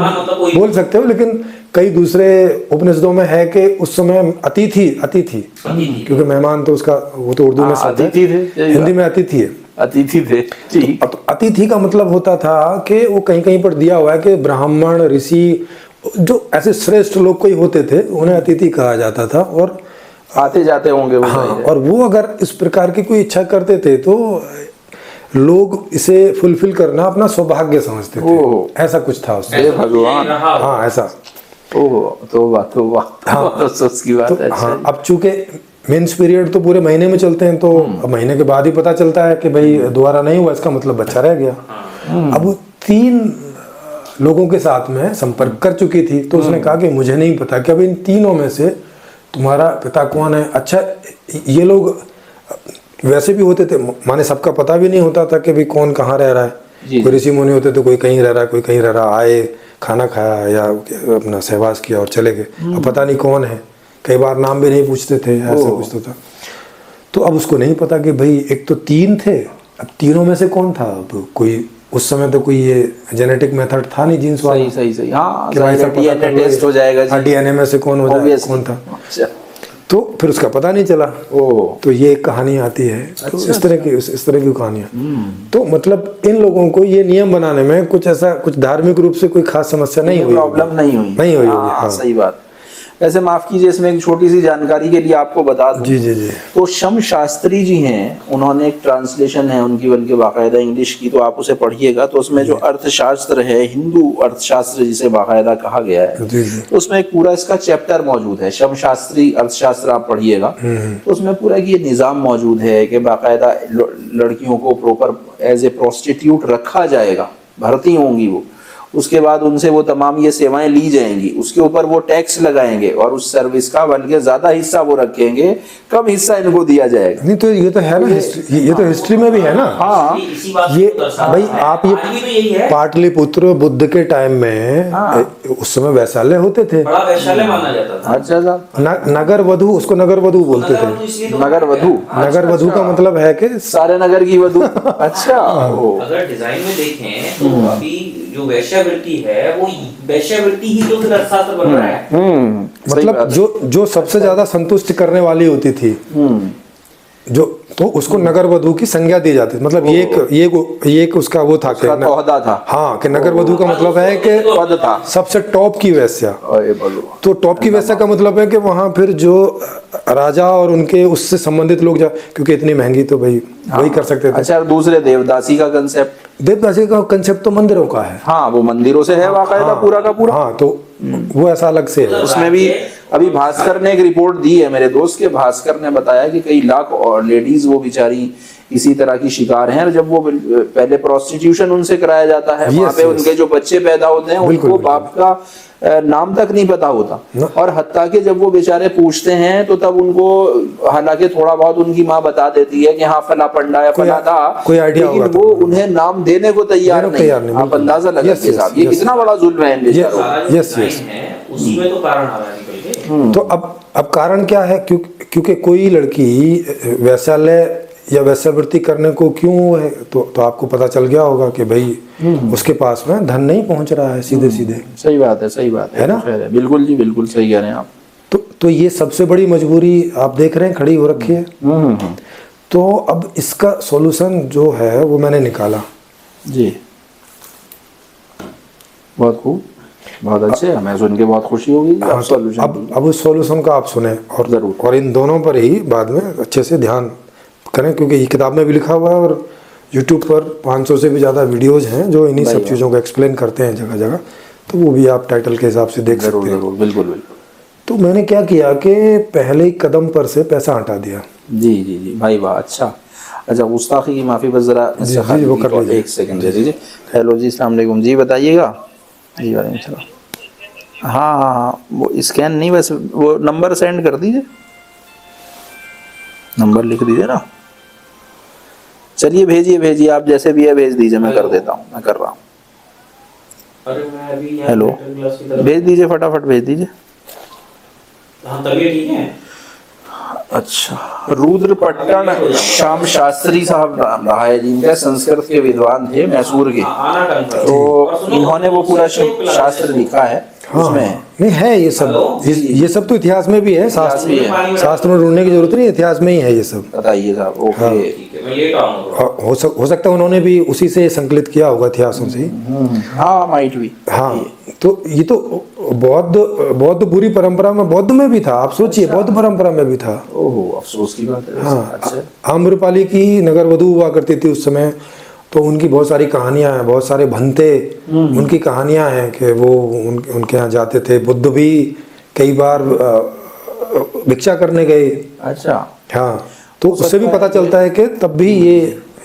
बोल सकते हो, लेकिन कई दूसरे उपनिषदों में है कि उस समय अतिथि क्योंकि मेहमान तो उसका वो तो उर्दू में शब्द है, अतिथि थे, हिंदी में अतिथि है। अतिथि थे ठीक। तो अतिथि का मतलब होता था कि वो कहीं कहीं पर दिया हुआ है कि ब्राह्मण ऋषि जो ऐसे श्रेष्ठ लोग कोई होते थे उन्हें अतिथि कहा जाता था। और आते जाते होंगे वो। हाँ, और वो अगर इस प्रकार की कोई इच्छा करते थे तो लोग इसे फुलफिल करना अपना सौभाग्य समझते थे। ऐसा कुछ था उसमें। भगवान। हाँ ऐसा। तो बात अफसोस की बात है। हाँ अब चूंकि मेंस पीरियड तो पूरे महीने में चलते हैं तो अब महीने के बाद ही पता चलता है कि भाई दोबारा नहीं हुआ, इसका मतलब बच्चा रह गया। अब वो 3 लोगों के साथ में संपर्क कर चुकी थी तो उसने कहा कि मुझे नहीं पता कि अब इन तीनों में से तुम्हारा पिता कौन है। अच्छा ये लोग वैसे भी होते थे, माने सबका पता भी नहीं होता था कि भाई कौन कहाँ रह रहा है। कोई ऋषि मुनि होते थे, कोई कहीं रह रहा है, कोई कहीं रह रहा, आए खाना खाया या अपना सहवास किया और चले गए। अब पता नहीं कौन है, कई बार नाम भी नहीं पूछते थे, ऐसा कुछ तो था। तो अब उसको नहीं पता कि भाई एक तो 3 थे, अब तीनों में से कौन था। अब कोई उस समय तो कोई ये जेनेटिक मेथड था नहीं जीन्स वाला। सही। हाँ डीएनए टेस्ट हो जाएगा। डीएनए में से कौन कौन था। तो फिर उसका पता नहीं चला। तो ये एक कहानी आती है। तो इस तरह की कहानियां। तो मतलब इन लोगों को ये नियम बनाने में कुछ ऐसा कुछ धार्मिक रूप से कोई खास समस्या नहीं हुई, प्रॉब्लम नहीं हुई होगी। हाँ सही बात। वैसे माफ कीजिए इसमें एक छोटी सी जानकारी के लिए आपको बता दूं। जी। तो शम शास्त्री जी हैं, उन्होंने एक ट्रांसलेशन है उनकी बल्कि बाकायदा इंग्लिश की, तो आप उसे पढ़िएगा तो उसमें जो अर्थशास्त्र है, हिंदू अर्थशास्त्र जिसे बाकायदा कहा गया है, तो उसमें एक पूरा इसका चैप्टर मौजूद है। शम शास्त्री अर्थशास्त्र आप पढ़िएगा तो उसमें पूरा ये निज़ाम मौजूद है कि बाकायदा लड़कियों को प्रॉपर एज ए प्रोस्टिट्यूट रखा जाएगा, भर्ती होंगी वो, उसके बाद उनसे वो तमाम ये सेवाएं ली जाएंगी, उसके ऊपर वो टैक्स लगाएंगे और उस सर्विस का बल्कि ज्यादा हिस्सा वो रखेंगे, कम हिस्सा इनको दिया जाएगा। नहीं तो ये तो है ना, ये तो हिस्ट्री में भी है ना। हाँ ये भाई आप ये पाटलिपुत्र बुद्ध के टाइम में उस समय वैशाल्य होते थे, बड़ा वैशाल्य माना जाता था। अच्छा नगर वधु, उसको नगर वधु बोलते थे। नगर वधु का मतलब है कि सारे नगर की वधु। अच्छा अगर डिजाइन में देखें तो अभी जो वेश्यावृत्ति है वो वेश्यावृत्ति ही तो फिर अर्थशास्त्र बन रहा है। मतलब जो सबसे ज्यादा संतुष्ट करने वाली होती थी जो, तो उसको नगर वधु की संज्ञा दी जाती थी। मतलब ये उसका वो था, ओहदा था। हाँ कि नगर वधु का मतलब है कि पद था, सबसे टॉप की वेश्या। तो टॉप की वेश्या का मतलब है कि वहां फिर जो राजा और उनके उससे संबंधित लोग क्योंकि इतनी महंगी तो भाई वही कर सकते थे। अच्छा दूसरे देवदासी का कंसेप्ट तो मंदिरों का है। हाँ वो मंदिरों से है वाकायदा पूरा का पूरा। हाँ तो वो ऐसा अलग से है। उसमें भी अभी भास्कर ने एक रिपोर्ट दी है मेरे दोस्त के, भास्कर ने बताया कि कई लाख और लेडीज वो बेचारी इसी तरह की शिकार हैं, और जब वो पहले प्रोस्टिट्यूशन उनसे कराया जाता है, वहाँ पे उनके जो बच्चे पैदा होते हैं उनको बाप का नाम तक नहीं पता होता, और हत्ता के जब वो बेचारे पूछते हैं तो तब उनको, हालांकि थोड़ा बहुत उनकी माँ बता देती है कि हाँ फला पंडा या फला था, लेकिन वो उन्हें नाम देने को तैयार नहीं। आप अंदाजा लगाइए साहब ये कितना बड़ा जुल्म है। उसी में तो कारण आ रहा है। तो अब कारण क्या है, क्योंकि कोई लड़की वैशाल्य या वैश्यावृत्ति करने को क्यों है, तो आपको पता चल गया होगा कि भाई उसके पास में धन नहीं पहुंच रहा है सीधे। सही बात है ना। बिल्कुल जी बिल्कुल सही कह रहे हैं आप। तो ये सबसे बड़ी मजबूरी आप देख रहे हैं खड़ी हो रखी है। तो अब इसका सॉल्यूशन जो है वो मैंने निकाला जी। बहुत खूब, बहुत अच्छे, हमें सुन के बहुत खुशी होगी। अब उस सॉल्यूशन का आप सुने और जरूर, और इन दोनों पर ही बाद में अच्छे से ध्यान करें, क्योंकि ये किताब में भी लिखा हुआ है और YouTube पर 500 से भी ज़्यादा वीडियोज़ हैं जो इन्हीं सब चीज़ों को एक्सप्लेन करते हैं जगह जगह, तो वो भी आप टाइटल के हिसाब से देख सकते हैं। बिल्कुल। तो मैंने क्या किया कि पहले ही कदम पर से पैसा हटा दिया। जी भाई वाह, अच्छा। अच्छा, गुस्ताखी की माफ़ी, बस ज़रा जी, वो कर लीजिए। एक सेकंड दे दीजिए। हेलो जी, अस्सलाम वालेकुम जी, बताइएगा जी। वालेकुम सलाम। हाँ हाँ हाँ, वो स्कैन नहीं, बस वो नंबर सेंड कर दीजिए, नंबर लिख दीजिए ना। चलिए भेजिए, आप जैसे भी है भेज दीजिए, मैं कर देता हूँ, मैं कर रहा हूँ। अरे मैं अभी यहाँ हेलो, डेंटल क्लास की तरफ- भेज दीजिए, फटाफट भेज दीजिए। हाँ, तबीयत ठीक है। अच्छा, रुद्र पट्टन श्याम शास्त्री साहब नाम रहा है जिनका, संस्कृत के विद्वान थे, मैसूर के। आना कन्फर्म। तो और सुनो, इन्होंने वो पूरा शास्त्र लिखा है, हाँ उसमें नहीं है ये सब, हेलो? ये सब तो इतिहास में भी है, इतिहास में है। शास्त्र में ढूंढने की जरूरत नहीं, इतिहास में ही है ये सब। बताइए साहब। ओके, ठीक है, मैं लेट आऊंगा थोड़ा। और हो सकता है उन्होंने भी उसी से संकलित किया होगा इतिहासों से। हाँ माइट भी। हाँ, तो ये तो बौद्ध पूरी परंपरा में, बौद्ध में भी था, आप सोचिए, बौद्ध परंपरा में भी था। ओहो, अफसोस की बात है। हाँ, अच्छा, आम्रपाली की नगर वधू हुआ करती थी उस समय, तो उनकी बहुत सारी कहानियां हैं, बहुत सारे भंते उनकी कहानियां हैं कि वो उनके यहाँ जाते थे। बुद्ध भी कई बार भिक्षा करने गए। अच्छा, हाँ, तो उससे भी पता चलता है कि तब भी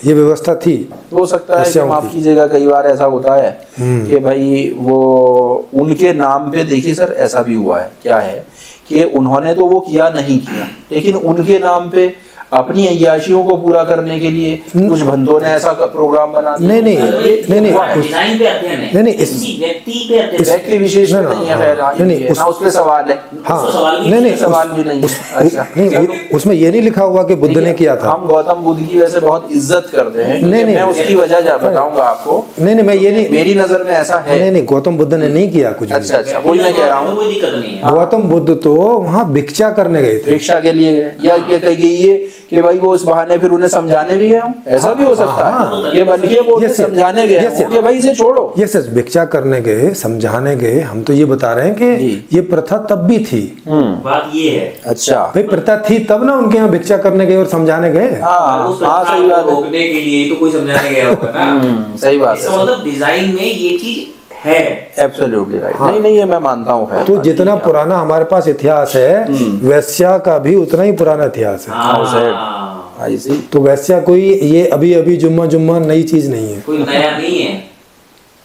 ये व्यवस्था थी। हो सकता है कि वैश्याओं माफ की। कीजिएगा, कई बार ऐसा होता है कि भाई वो उनके नाम पे, देखिए सर ऐसा भी हुआ है, क्या है कि उन्होंने तो वो किया नहीं किया, लेकिन उनके नाम पे अपनी अय्याशियों को पूरा करने के लिए कुछ बंदों ने ऐसा प्रोग्राम बना दिया। डिजाइन पे अध्ययन है, नहीं, किसी व्यक्ति पे अध्ययन है। व्यक्ति विशेष पे नहीं है, खैर, हाँ, नहीं, ये ना उस पे सवाल है। हाँ, उसको सवाल भी नहीं, सवाल भी नहीं है। अच्छा, नहीं, उसमें ये नहीं लिखा हुआ कि बुद्ध ने किया था। हम गौतम बुद्ध की वैसे बहुत इज्जत करते हैं, नहीं, मैं उसकी वजह बताऊंगा आपको। नहीं, मैं ये नहीं, मेरी नजर में ऐसा है। नहीं, गौतम बुद्ध ने नहीं किया कुछ भी। अच्छा अच्छा, वही मैं कह रहा हूँ। कोई दिक्कत नहीं है। गौतम बुद्ध तो वहाँ भिक्षा करने गए थे। भिक्षा के लिए गए, या ये कही गई है कि भाई वो इस बहाने फिर उन्हें समझाने भी गए हों, ऐसा भी हो सकता है। ये बल्कि वो उन्हें समझाने गए हों कि भाई इसे छोड़ो। ये सच, भिक्षा करने गए, समझाने गए। हम तो ये बता रहे हैं कि ये प्रथा तब भी थी। बात ये है। अच्छा, भाई प्रथा थी तब ना उनके यहाँ भिक्षा करने गए और समझाने गए। हाँ उस हाँ, प्रथा सही बात को है। रोकने के लिए तो कोई समझाने गया होगा ना। सही बात इसका है, मतलब डिजाइन में ये चीज है। Absolutely right. नहीं नहीं, ये मैं मानता हूँ। खैर, तो जितना पुराना हमारे पास इतिहास है, वैश्या का भी उतना ही पुराना इतिहास है। हाँ, आई सी। तो वैश्या कोई ये अभी जुम्मा नई चीज नहीं है। कोई नया नहीं है।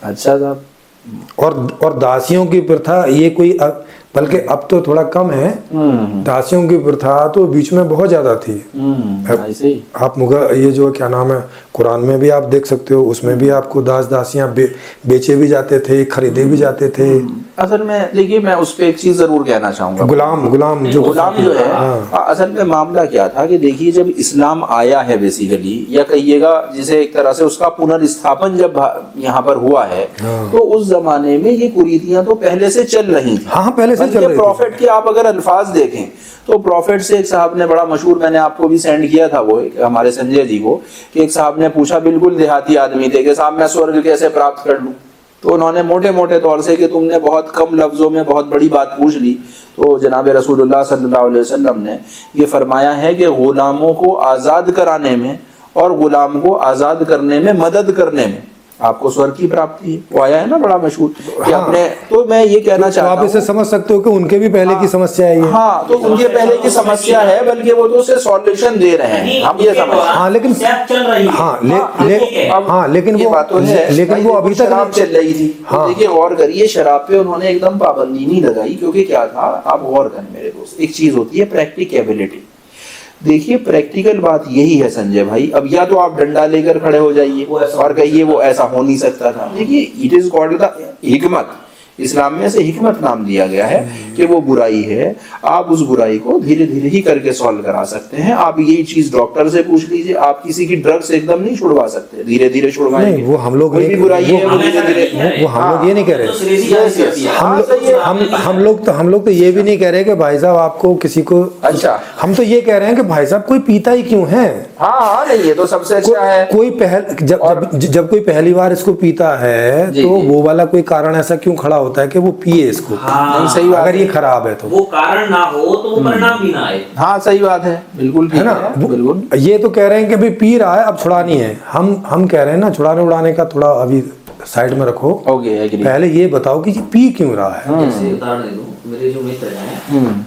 अच्छा साहब, और दासियों की प्रथा ये कोई बल्कि अब तो थोड़ा कम है। दासियों की प्रथा तो बीच में बहुत ज्यादा थी। आई सी। आप मुगल, ये जो क्या नाम है, कुरान में भी आप देख सकते हो, उसमें भी आपको दास दासियां बेचे भी जाते थे, खरीदे भी जाते थे। असल में देखिए, मैं उस पे एक चीज जरूर कहना चाहूंगा। गुलाम जो है, असल में मामला क्या था कि देखिए, जब इस्लाम आया है बेसिकली, या कहिएगा जिसे एक तरह से उसका पुनर्स्थापन जब यहाँ पर हुआ है, तो उस जमाने में ये कुरीतियां तो पहले से चल रही थी। हाँ, पहले से चल रही थी। प्रॉफिट के आप अगर अल्फाज देखें तो प्रॉफिट से एक साहब ने बड़ा मशहूर, मैंने आपको भी सेंड किया था वो हमारे संजय जी को, कि एक साहब ने पूछा, बिल्कुल देहाती आदमी थे, कि साहब मैं स्वर्ग कैसे प्राप्त कर लूं? तो उन्होंने मोटे मोटे तौर से कि तुमने बहुत कम लफ्जों में बहुत बड़ी बात पूछ ली। तो जनाब रसूलुल्लाह सल्लल्लाहु अलैहि वसल्लम ने ये फरमाया है कि गुलामों को आज़ाद कराने में और गुलाम को आज़ाद करने में मदद करने में आपको स्वर्ग की प्राप्ति है। वो आया है ना बड़ा मशहूर कि हाँ। अपने, तो मैं ये कहना तो चाहता आप हूँ, इसे समझ सकते हो कि उनके भी पहले की समस्या है ये। हाँ, तो उनके पहले की समस्या है, बल्कि वो तो उसे सॉल्यूशन दे रहे हैं, हम ये समझ। हाँ, लेकिन चल रही है। लेकिन वो अभी तक शराब चल रही थी। हाँ। देखिए, गौर करिए, शराब पे उन्होंने एकदम पाबंदी नहीं लगाई, क्योंकि क्या था, आप गौर करें मेरे दोस्त, एक चीज होती है प्रैक्टिकेबिलिटी। देखिए, प्रैक्टिकल बात यही है संजय भाई, अब या तो आप डंडा लेकर खड़े हो जाइए और कहिए वो ऐसा हो नहीं सकता था। देखिए, इट इज कॉल्ड द हिकमत। इस्लाम में से हिकमत नाम दिया गया है कि वो बुराई है, आप उस बुराई को धीरे धीरे ही करके सॉल्व करा सकते हैं। आप यही चीज डॉक्टर से पूछ लीजिए, आप किसी की ड्रग्स एकदम नहीं छुड़वा सकते, धीरे धीरे छुड़वाएंगे। नहीं, वो हम लोग कोई भी बुराई है वो धीरे धीरे, वो हम लोग ये नहीं कह रहे। हम लोग तो ये भी नहीं कह रहे कि भाई साहब आपको किसी को, अच्छा, हम तो ये कह रहे हैं कि भाई साहब कोई पीता ही क्यों है। हाँ, नहीं, ये तो सबसे अच्छा है। कोई जब कोई पहली बार इसको पीता है, तो वो वाला कोई कारण ऐसा क्यों खड़ा होता है कि वो पिए इसको। हाँ, सही बात, अगर ये खराब है तो वो कारण ना हो तो वो परिणाम भी ना आए। हाँ, सही बात है, बिल्कुल है ना। बिल्कुल। ये तो कह रहे हैं कि भाई पी रहा है, अब छुड़ानी है। हम कह रहे हैं ना, छुड़ाने उड़ाने का थोड़ा अभी साइड में रखो। Okay, agree. पहले ये बताओ कि ये पी क्यों रहा है। जैसे उदाहरण दे दूं, मेरे जो मित्र हैं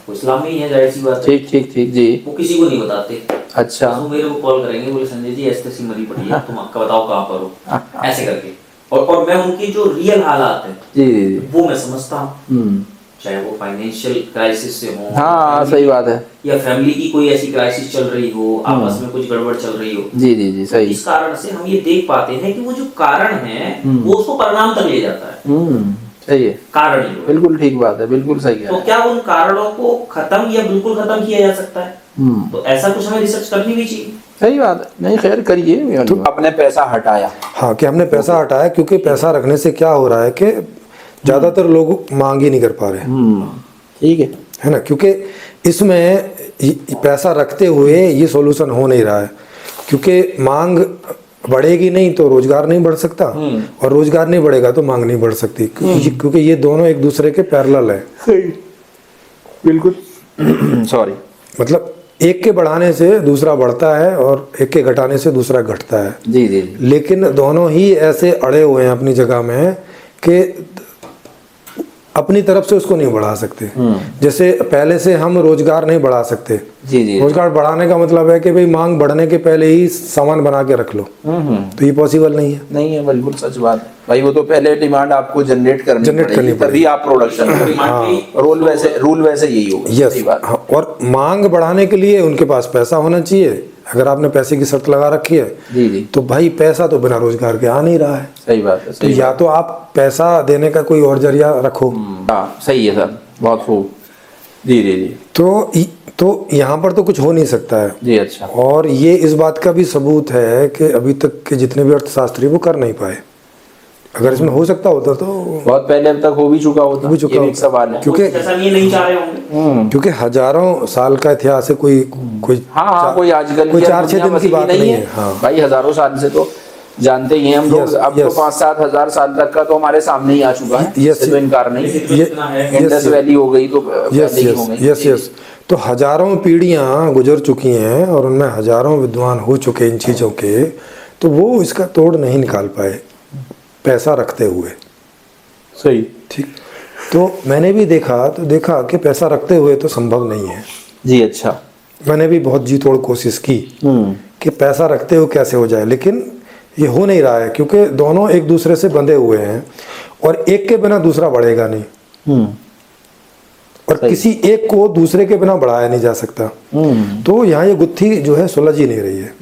वो इस्लामी है, जाहिर सी बात है, ठीक ठीक ठीक जी। वो किसी को नहीं बताते। अच्छा। तो वो मेरे को कॉल करेंगे, बोले संजय जी ऐसी मरी पड़ी है, तुम आपका बताओ कहाँ पर हो, ऐसे करके। और मैं उनकी जो रियल हालात है जी जी जी। वो मैं समझता हूँ, चाहे वो फाइनेंशियल क्राइसिस से हो, हाँ सही बात है। या फैमिली की कोई ऐसी क्राइसिस चल रही हो, आपस में कुछ गड़बड़ चल रही हो। जी जी जी सही। इस कारण से हम ये देख पाते हैं कि वो जो कारण है वो उसको परिणाम तक ले जाता है। सही है, कारण ही वो है। बिल्कुल ठीक बात है, बिल्कुल सही है। तो क्या उन कारणों को खत्म या बिल्कुल खत्म किया जा सकता है? तो ऐसा कुछ हमें रिसर्च करनी भी चाहिए। सही बात है, नहीं खैर करिए। तो आपने पैसा हटाया। हाँ, कि हमने पैसा हटाया, क्योंकि पैसा रखने से क्या हो रहा है कि ज़्यादातर लोग मांग ही नहीं कर पा रहे, ठीक है ना। क्योंकि इसमें पैसा रखते हुए ये सॉल्यूशन हो नहीं रहा है, क्योंकि मांग बढ़ेगी नहीं तो रोजगार नहीं बढ़ सकता, और रोजगार नहीं बढ़ेगा तो मांग नहीं बढ़ सकती, क्योंकि ये दोनों एक दूसरे के पैरेलल है। सही, बिल्कुल। सॉरी, मतलब एक के बढ़ाने से दूसरा बढ़ता है और एक के घटाने से दूसरा घटता है। जी जी जी। लेकिन दोनों ही ऐसे अड़े हुए हैं अपनी जगह में कि अपनी तरफ से उसको नहीं बढ़ा सकते। जैसे पहले से हम रोजगार नहीं बढ़ा सकते। जी जी। रोजगार बढ़ाने का मतलब है कि भाई मांग बढ़ने के पहले ही सामान बना के रख लो, तो ये पॉसिबल नहीं है। नहीं है, बिल्कुल सच बात है भाई। वो तो पहले डिमांड आपको जनरेट करनी पड़ेगी, तभी आप प्रोडक्शन करेंगे। रूल वैसे यही होगा। यस, सही बात है। और मांग बढ़ाने के लिए उनके पास पैसा होना चाहिए। अगर आपने पैसे की शर्त लगा रखी है जी जी, तो भाई पैसा तो बिना रोजगार के आ नहीं रहा है। सही बात है। तो या तो आप पैसा देने का कोई और जरिया रखो। हाँ सही है सर, बहुत खूब। जी जी जी। तो यहाँ पर तो कुछ हो नहीं सकता है जी अच्छा। और ये इस बात का भी सबूत है कि अभी तक के जितने भी अर्थशास्त्री वो कर नहीं पाए। अगर इसमें हो सकता होता तो बहुत पहले अब तक हो भी चुका होता। ये भी एक सवाल है, क्योंकि ऐसा ये नहीं चाह रहे होंगे। क्योंकि हजारों साल का इतिहास है। कोई हाँ कोई आजकल कोई 4-6 दिन की बात नहीं है। हाँ भाई, हजारों साल से तो जानते ही हैं हम लोग। अब तो 5-7 हजार साल तक का तो हमारे सामने ही आ चुका है, इससे तो इनकार नहीं। इंडस वैली हो गई तो यस। तो हजारों पीढ़ियां गुजर चुकी हैं और उनमें हजारों विद्वान हो चुके इन चीजों के, तो वो इसका तोड़ नहीं निकाल पाए पैसा रखते हुए। सही, ठीक। तो मैंने भी देखा कि पैसा रखते हुए तो संभव नहीं है। जी अच्छा। मैंने भी बहुत जी तोड़ कोशिश की कि पैसा रखते हुए कैसे हो जाए, लेकिन ये हो नहीं रहा है, क्योंकि दोनों एक दूसरे से बंधे हुए हैं और एक के बिना दूसरा बढ़ेगा नहीं, और किसी एक को दूसरे के बिना बढ़ाया नहीं जा सकता। तो यहाँ ये गुत्थी जो है सुलझ ही नहीं रही है।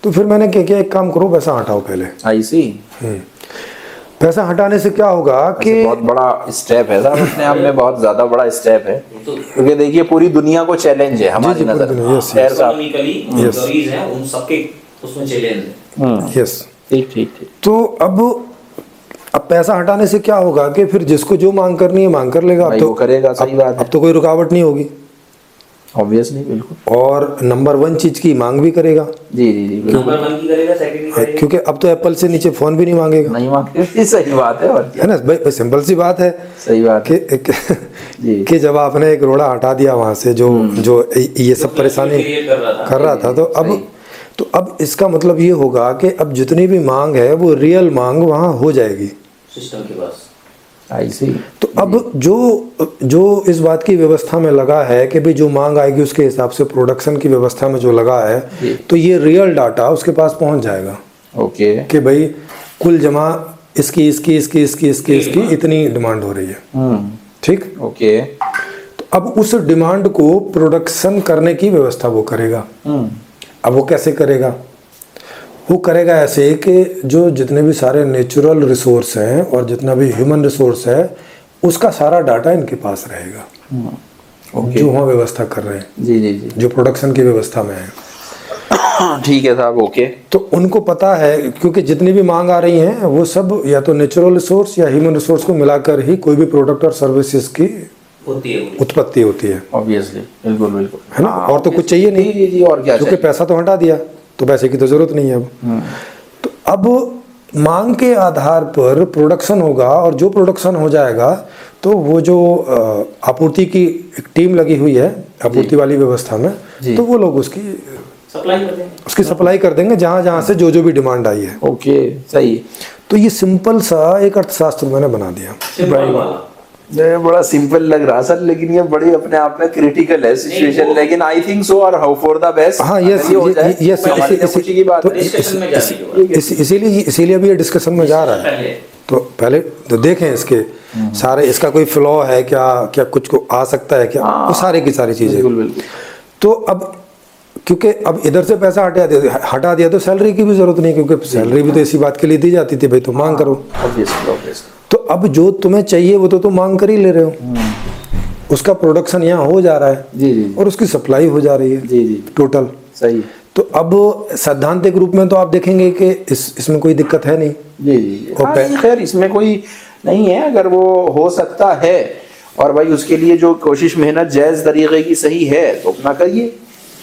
तो फिर मैंने क्या किया, एक काम करो, पैसा हटाओ पहले। आई सी। पैसा हटाने से क्या होगा कि बहुत बड़ा स्टेप है साहब, अपने आप में बहुत ज्यादा बड़ा स्टेप है, क्योंकि देखिए पूरी दुनिया को चैलेंज है हमारी नजर में। खैर साहब, इकोनॉमिकली हैं उन सबके उसमें चैलेंज है। यस, ठीक। तो अब पैसा हटाने से क्या होगा कि फिर जिसको जो मांग करनी है मांग कर लेगा। अब तो वो करेगा, सही बात है। अब तो कोई रुकावट नहीं होगी, ऑब्वियसली, बिल्कुल। और नंबर 1 चीज की मांग भी करेगा। जी जी जी, नंबर 1 की करेगा, सेकंड की करेगा। क्योंकि अब तो एप्पल से नीचे फोन भी नहीं मांगेगा, नहीं मांगते। सही बात है, और क्या। है ना भाई, सिंपल सी बात है। सही बात है कि जब आपने एक रोड़ा हटा दिया वहां से जो ये सब परेशानी कर रहा था, तो अब इसका मतलब ये होगा कि अब जितनी भी मांग है वो रियल मांग वहां हो जाएगी सिस्टम के पास। आई सी। तो अब जो इस बात की व्यवस्था में लगा है कि भाई जो मांग आएगी उसके हिसाब से प्रोडक्शन की व्यवस्था में जो लगा है, तो ये रियल डाटा उसके पास पहुंच जाएगा। ओके। कि भाई कुल जमा इसकी इतनी डिमांड हो रही है। ठीक। ओके। तो अब उस डिमांड को प्रोडक्शन करने की व्यवस्था वो करेगा। अब वो कैसे करेगा? वो करेगा ऐसे कि जो जितने भी सारे नेचुरल रिसोर्स हैं और जितना भी ह्यूमन रिसोर्स है उसका सारा डाटा इनके पास रहेगा। जो वहाँ व्यवस्था कर रहे हैं, जी जी जी, जो प्रोडक्शन की व्यवस्था में है। ठीक है साहब, ओके। तो उनको पता है, क्योंकि जितनी भी मांग आ रही हैं वो सब या तो नेचुरल रिसोर्स या ह्यूमन रिसोर्स को मिलाकर ही कोई भी प्रोडक्ट और सर्विसेज की उत्पत्ति होती है। ऑब्वियसली, बिल्कुल, है ना। और तो कुछ चाहिए नहीं। जी, और क्या, क्योंकि पैसा तो हटा दिया तो पैसे की तो जरूरत नहीं है अब। तो अब मांग के आधार पर प्रोडक्शन होगा, और जो प्रोडक्शन हो जाएगा तो वो जो आपूर्ति की एक टीम लगी हुई है आपूर्ति वाली व्यवस्था में, तो वो लोग उसकी सप्लाई कर देंगे जहां से जो भी डिमांड आई है। ओके, सही। तो ये सिंपल सा एक अर्थशास्त्र मैंने बना दिया। ये बड़ा सिंपल लग रहा सर, लेकिन ये बड़ी अपने आप में क्रिटिकल है सिचुएशन, लेकिन आई थिंक सो और हाउ फॉर द बेस्ट। हाँ यस यस, खुशी की बात है। डिस्कशन में जाने की इसीलिए अभी ये डिस्कशन में जा रहा है। पहले तो पहले तो देखें इसके सारे, इसका कोई फ्लॉ है क्या, क्या कुछ को आ सकता है क्या, वो सारी की सारी चीजें। बिल्कुल बिल्कुल। तो अब क्योंकि अब इधर से पैसा हटा दिया तो सैलरी की भी जरूरत नहीं, क्योंकि सैलरी भी तो इसी बात के लिए दी जाती थी, भाई तो मांग करो। ऑब्वियसली। तो अब जो तुम्हें चाहिए वो तो तुम मांग कर ही ले रहे हो, उसका प्रोडक्शन यहाँ हो जा रहा है जी जी और उसकी सप्लाई हो जा रही है जी जी, टोटल। सही। तो अब सैद्धांतिक रूप में तो आप देखेंगे कि इसमें कोई दिक्कत है नहीं। जी जी, और हाँ, नहीं, खैर इसमें कोई नहीं है, अगर वो हो सकता है और भाई उसके लिए जो कोशिश मेहनत जायज तरीके की सही है तो अपना करिए,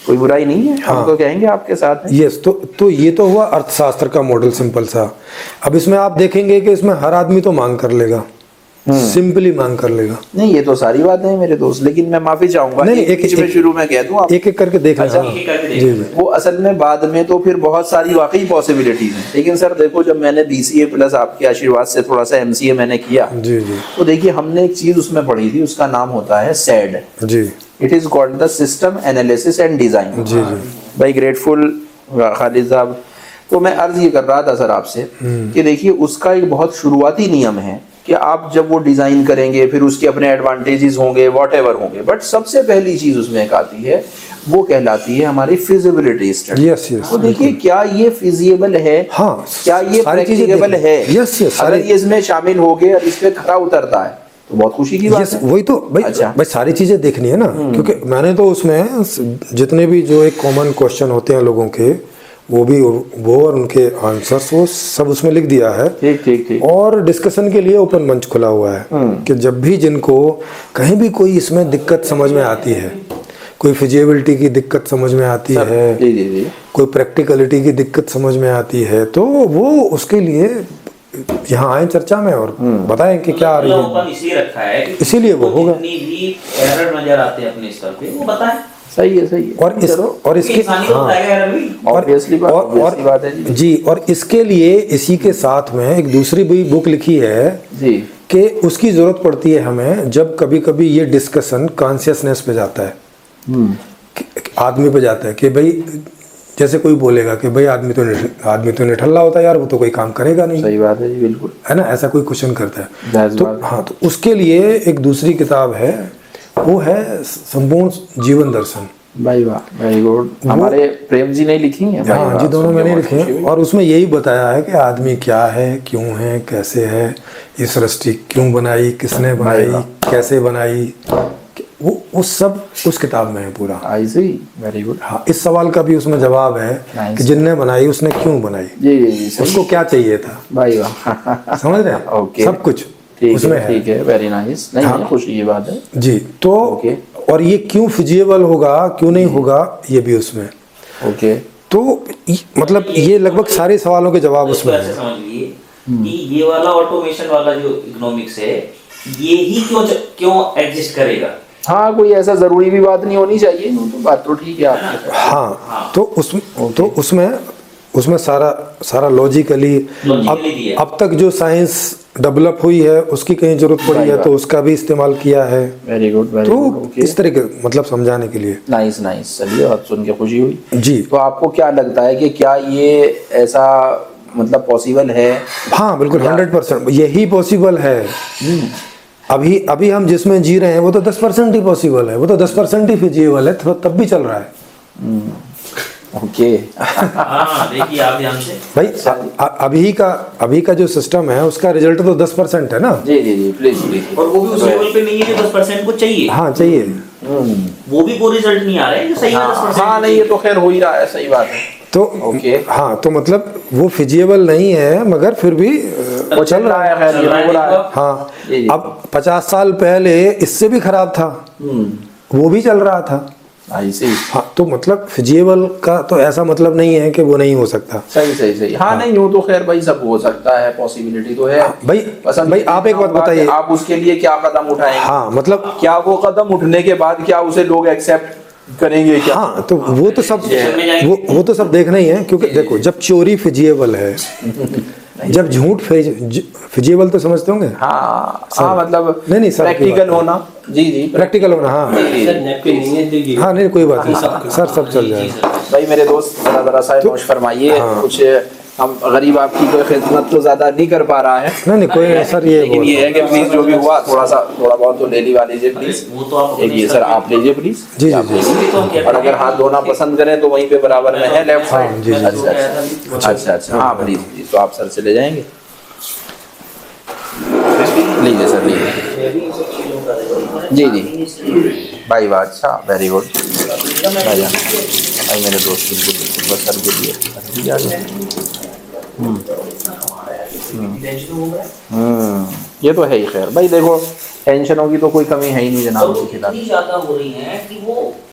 कोई बुराई नहीं है। हम तो कहेंगे आपके साथ हैं। यस, तो ये तो हुआ अर्थशास्त्र का मॉडल सिंपल सा। अब इसमें आप देखेंगे कि इसमें हर आदमी तो मांग कर लेगा, सिंपली मांग कर लेगा। नहीं ये तो सारी बातें हैं मेरे दोस्त, लेकिन मैं माफी चाहूंगा नहीं, एक बीच में शुरू में कह दूं आप एक एक करके देख लें। अच्छा, हाँ, एक करके देख जी जी। वो असल में बाद में तो फिर बहुत सारी वाकई पॉसिबिलिटीज हैं, लेकिन सर देखो जब मैंने BCA प्लस आपके आशीर्वाद से थोड़ा सा MCA मैंने किया, जी जी तो देखिए हमने एक चीज उसमें पढ़ी थी, उसका नाम होता है SAD। जी it is called the system analysis and design. जी जी। भाई ग्रेटफुल खालिद साहब, तो मैं अर्ज ये कर रहा था सर आपसे कि देखिए उसका एक बहुत शुरुआती नियम है कि आप जब वो डिजाइन करेंगे फिर उसके अपने एडवांटेजेस होंगे, वॉटएवर होंगे, बट सबसे पहली चीज उसमें एक आती है, वो कहलाती है हमारी फिजिबिलिटी स्टडी। Yes yes. तो देखिए क्या ये फिजिबल है, हाँ, क्या ये सारी चीजें प्रैक्टिकेबल देखनी। है। यस यस, अगर सारी- ये इसमें शामिल हो गए और इस पे खरा उतरता है तो बहुत खुशी की बात यस, है। वही तो भाई। अच्छा। भाई सारी चीजें देखनी है ना, क्योंकि मैंने तो उसमें जितने भी जो एक कॉमन क्वेश्चन होते हैं लोगों के, वो और उनके आंसर्स वो सब उसमें लिख दिया है। ठीक ठीक ठीक। और डिस्कशन के लिए ओपन मंच खुला हुआ है कि जब भी जिनको कहीं भी कोई इसमें दिक्कत समझ में आती है, कोई फिजिबिलिटी की दिक्कत समझ में आती है, जी जी जी, कोई प्रैक्टिकलिटी की दिक्कत समझ में आती है, तो वो उसके लिए यहाँ आए चर्चा में और बताएं कि क्या आ रही है। ओपन इसलिए रखा है कि इसीलिए वो होगा। जितनी भी एरर नजर आते हैं अपने स्तर पे वो बताएं। सही है सही है। और इसके इंसानी तो हाँ, बताएगा एरर भी। ऑब्वियसली बात है जी। जी, और इसके लिए इसी के साथ में एक दूसरी भी बुक लिखी है जी कि उसकी जरूरत पड़ती है हमें जब कभी कभी ये डिस्कशन कॉन्शियसनेस पे जाता है, आदमी पे जाता है कि भाई जैसे कोई बोलेगा कि भाई आदमी तो निठल्ला होता है यार, वो तो कोई काम करेगा नहीं, सही बात है जी, बिल्कुल है ना, ऐसा कोई क्वेश्चन करता है। जायज़ तो बात। हाँ, तो उसके लिए एक दूसरी किताब है, वो है संपूर्ण जीवन दर्शन। भाई वाह, वेरी गुड। हमारे प्रेम जी ने लिखी है। भाई हाँ वाह, जी, दोनों सुन के मैंने बहुत लिखे खुशी हैं हुई। और उसमें यही बताया है कि आदमी क्या है, क्यों है, कैसे है, ये सृष्टि क्यों बनाई, किसने बनाई, कैसे बनाई, वो सब उस किताब में है पूरा। आई सी, वेरी गुड। हाँ, इस सवाल का भी उसमें जवाब है Nice. कि जिनने बनाई उसने क्यों बनाई, जी जी जी, सही। उसको क्या चाहिए था, भाई वाह। समझ रहे हैं? ओके। सब कुछ ठीक उसमें है, है। ठीक है, वेरी नाइस। नहीं हाँ। है, खुशी की बात है जी, तो ओके। और ये क्यों फिजिबल होगा, क्यों नहीं होगा, ये भी उसमें। ओके। तो मतलब ये लगभग सारे सवालों के जवाब इसको उसमें ऐसे है। समझ लिए कि ये वाला ऑटोमेशन वाला जो इकोनॉमिक्स है ये ही क्यों एग्जिस्ट करेगा। हाँ, कोई ऐसा जरूरी भी बात नहीं होनी चाहिए, तो बात तो ठीक है आपकी। हाँ, तो उसमें सारा लॉजिकली दिया। अब तक जो साइंस डेवलप हुई है उसकी कहीं जरूरत पड़ी है तो उसका भी इस्तेमाल किया है। वेरी गुड, वेरी तो गुड। ओके, इस तरीके मतलब समझाने के लिए। Nice nice. चलिए, बात सुन के खुशी हुई जी तो आपको क्या लगता है कि क्या ये ऐसा मतलब पॉसिबल है? हाँ, बिल्कुल 100% यही पॉसिबल है। अभी हम जिसमें जी रहे हैं वो तो 10% ही पॉसिबल है, वो तो 10% ही फिजिबल है, तो तब भी चल रहा है। ओके। हाँ देखिए आप ध्यान से भाई अभी का जो सिस्टम है उसका रिजल्ट तो 10% है ना। जी जी जी, प्लीज प्लीज। और वो भी उस लेवल पे नहीं है जो 10% को चाहिए। हाँ, चाहिए। वो भी वो रिजल्ट नहीं आ रहा है जो सही है 10%। हाँ नहीं, ये तो खैर हो ही रहा है, सही बात है। तो ओके। हाँ, तो मतलब वो फिजिबल नहीं है मगर फिर भी वो चल रहा है, खैर ये हो रहा है। हाँ, जी, जी। अब 50 साल पहले इससे भी खराब था, वो भी चल रहा था। आई सी। हाँ, तो मतलब फिजिबल का तो ऐसा मतलब नहीं है कि वो नहीं हो सकता। सही सही सही। हाँ नहीं, यूँ तो खैर भाई सब हो सकता है, पॉसिबिलिटी तो है। भाई आप एक बात बताइए, आप उसके लिए क्या कदम उठाएंगे? हाँ मतलब क्या वो कदम उठने के बाद क्या उसे लोग एक्सेप्ट करेंगे क्या? हाँ, तो वो तो सब देखना ही है, क्योंकि देखो जब चोरी फिजिबल है जब झूठ फिजिबल तो समझते होंगे। हाँ सर, हाँ, मतलब नहीं सर, प्रैक्टिकल होना। जी जी, प्रैक्टिकल होना। हाँ हाँ, नहीं कोई बात नहीं सर, सब चल जाएगा। भाई मेरे दोस्त जरा सा नोश फरमाइए। हाँ। कुछ हम गरीब आपकी कोई खिदमत तो ज्यादा नहीं कर पा रहा है, नहीं कोई नहीं सर, ये लेकिन ये है कि प्लीज जो भी हुआ थोड़ा बहुत तो ले लीवा लीजिए प्लीज। वो तो आप एक ये सर आप लीजिए प्लीज। जी आप जी लीजिए। भी तो हम क्या और अगर हाथ धोना पसंद करें तो वहीं पे बराबर में है लेफ्ट हाँ, साइड। जी, जी, अच्छा अच्छा, हाँ प्लीज प्लीज, तो आप सर चले जाएंगे। लीजिए सर लीजिए। जी जी भाई वाह, अच्छा वेरी गुड भाई भाई मेरे दोस्त बिल्कुल बस सर के लिए। ये तो है ही। खैर भाई देखो, टेंशनों की तो कोई कमी है ही नहीं जनाब के खिलाफ। इतनी ज्यादा हो रही है कि वो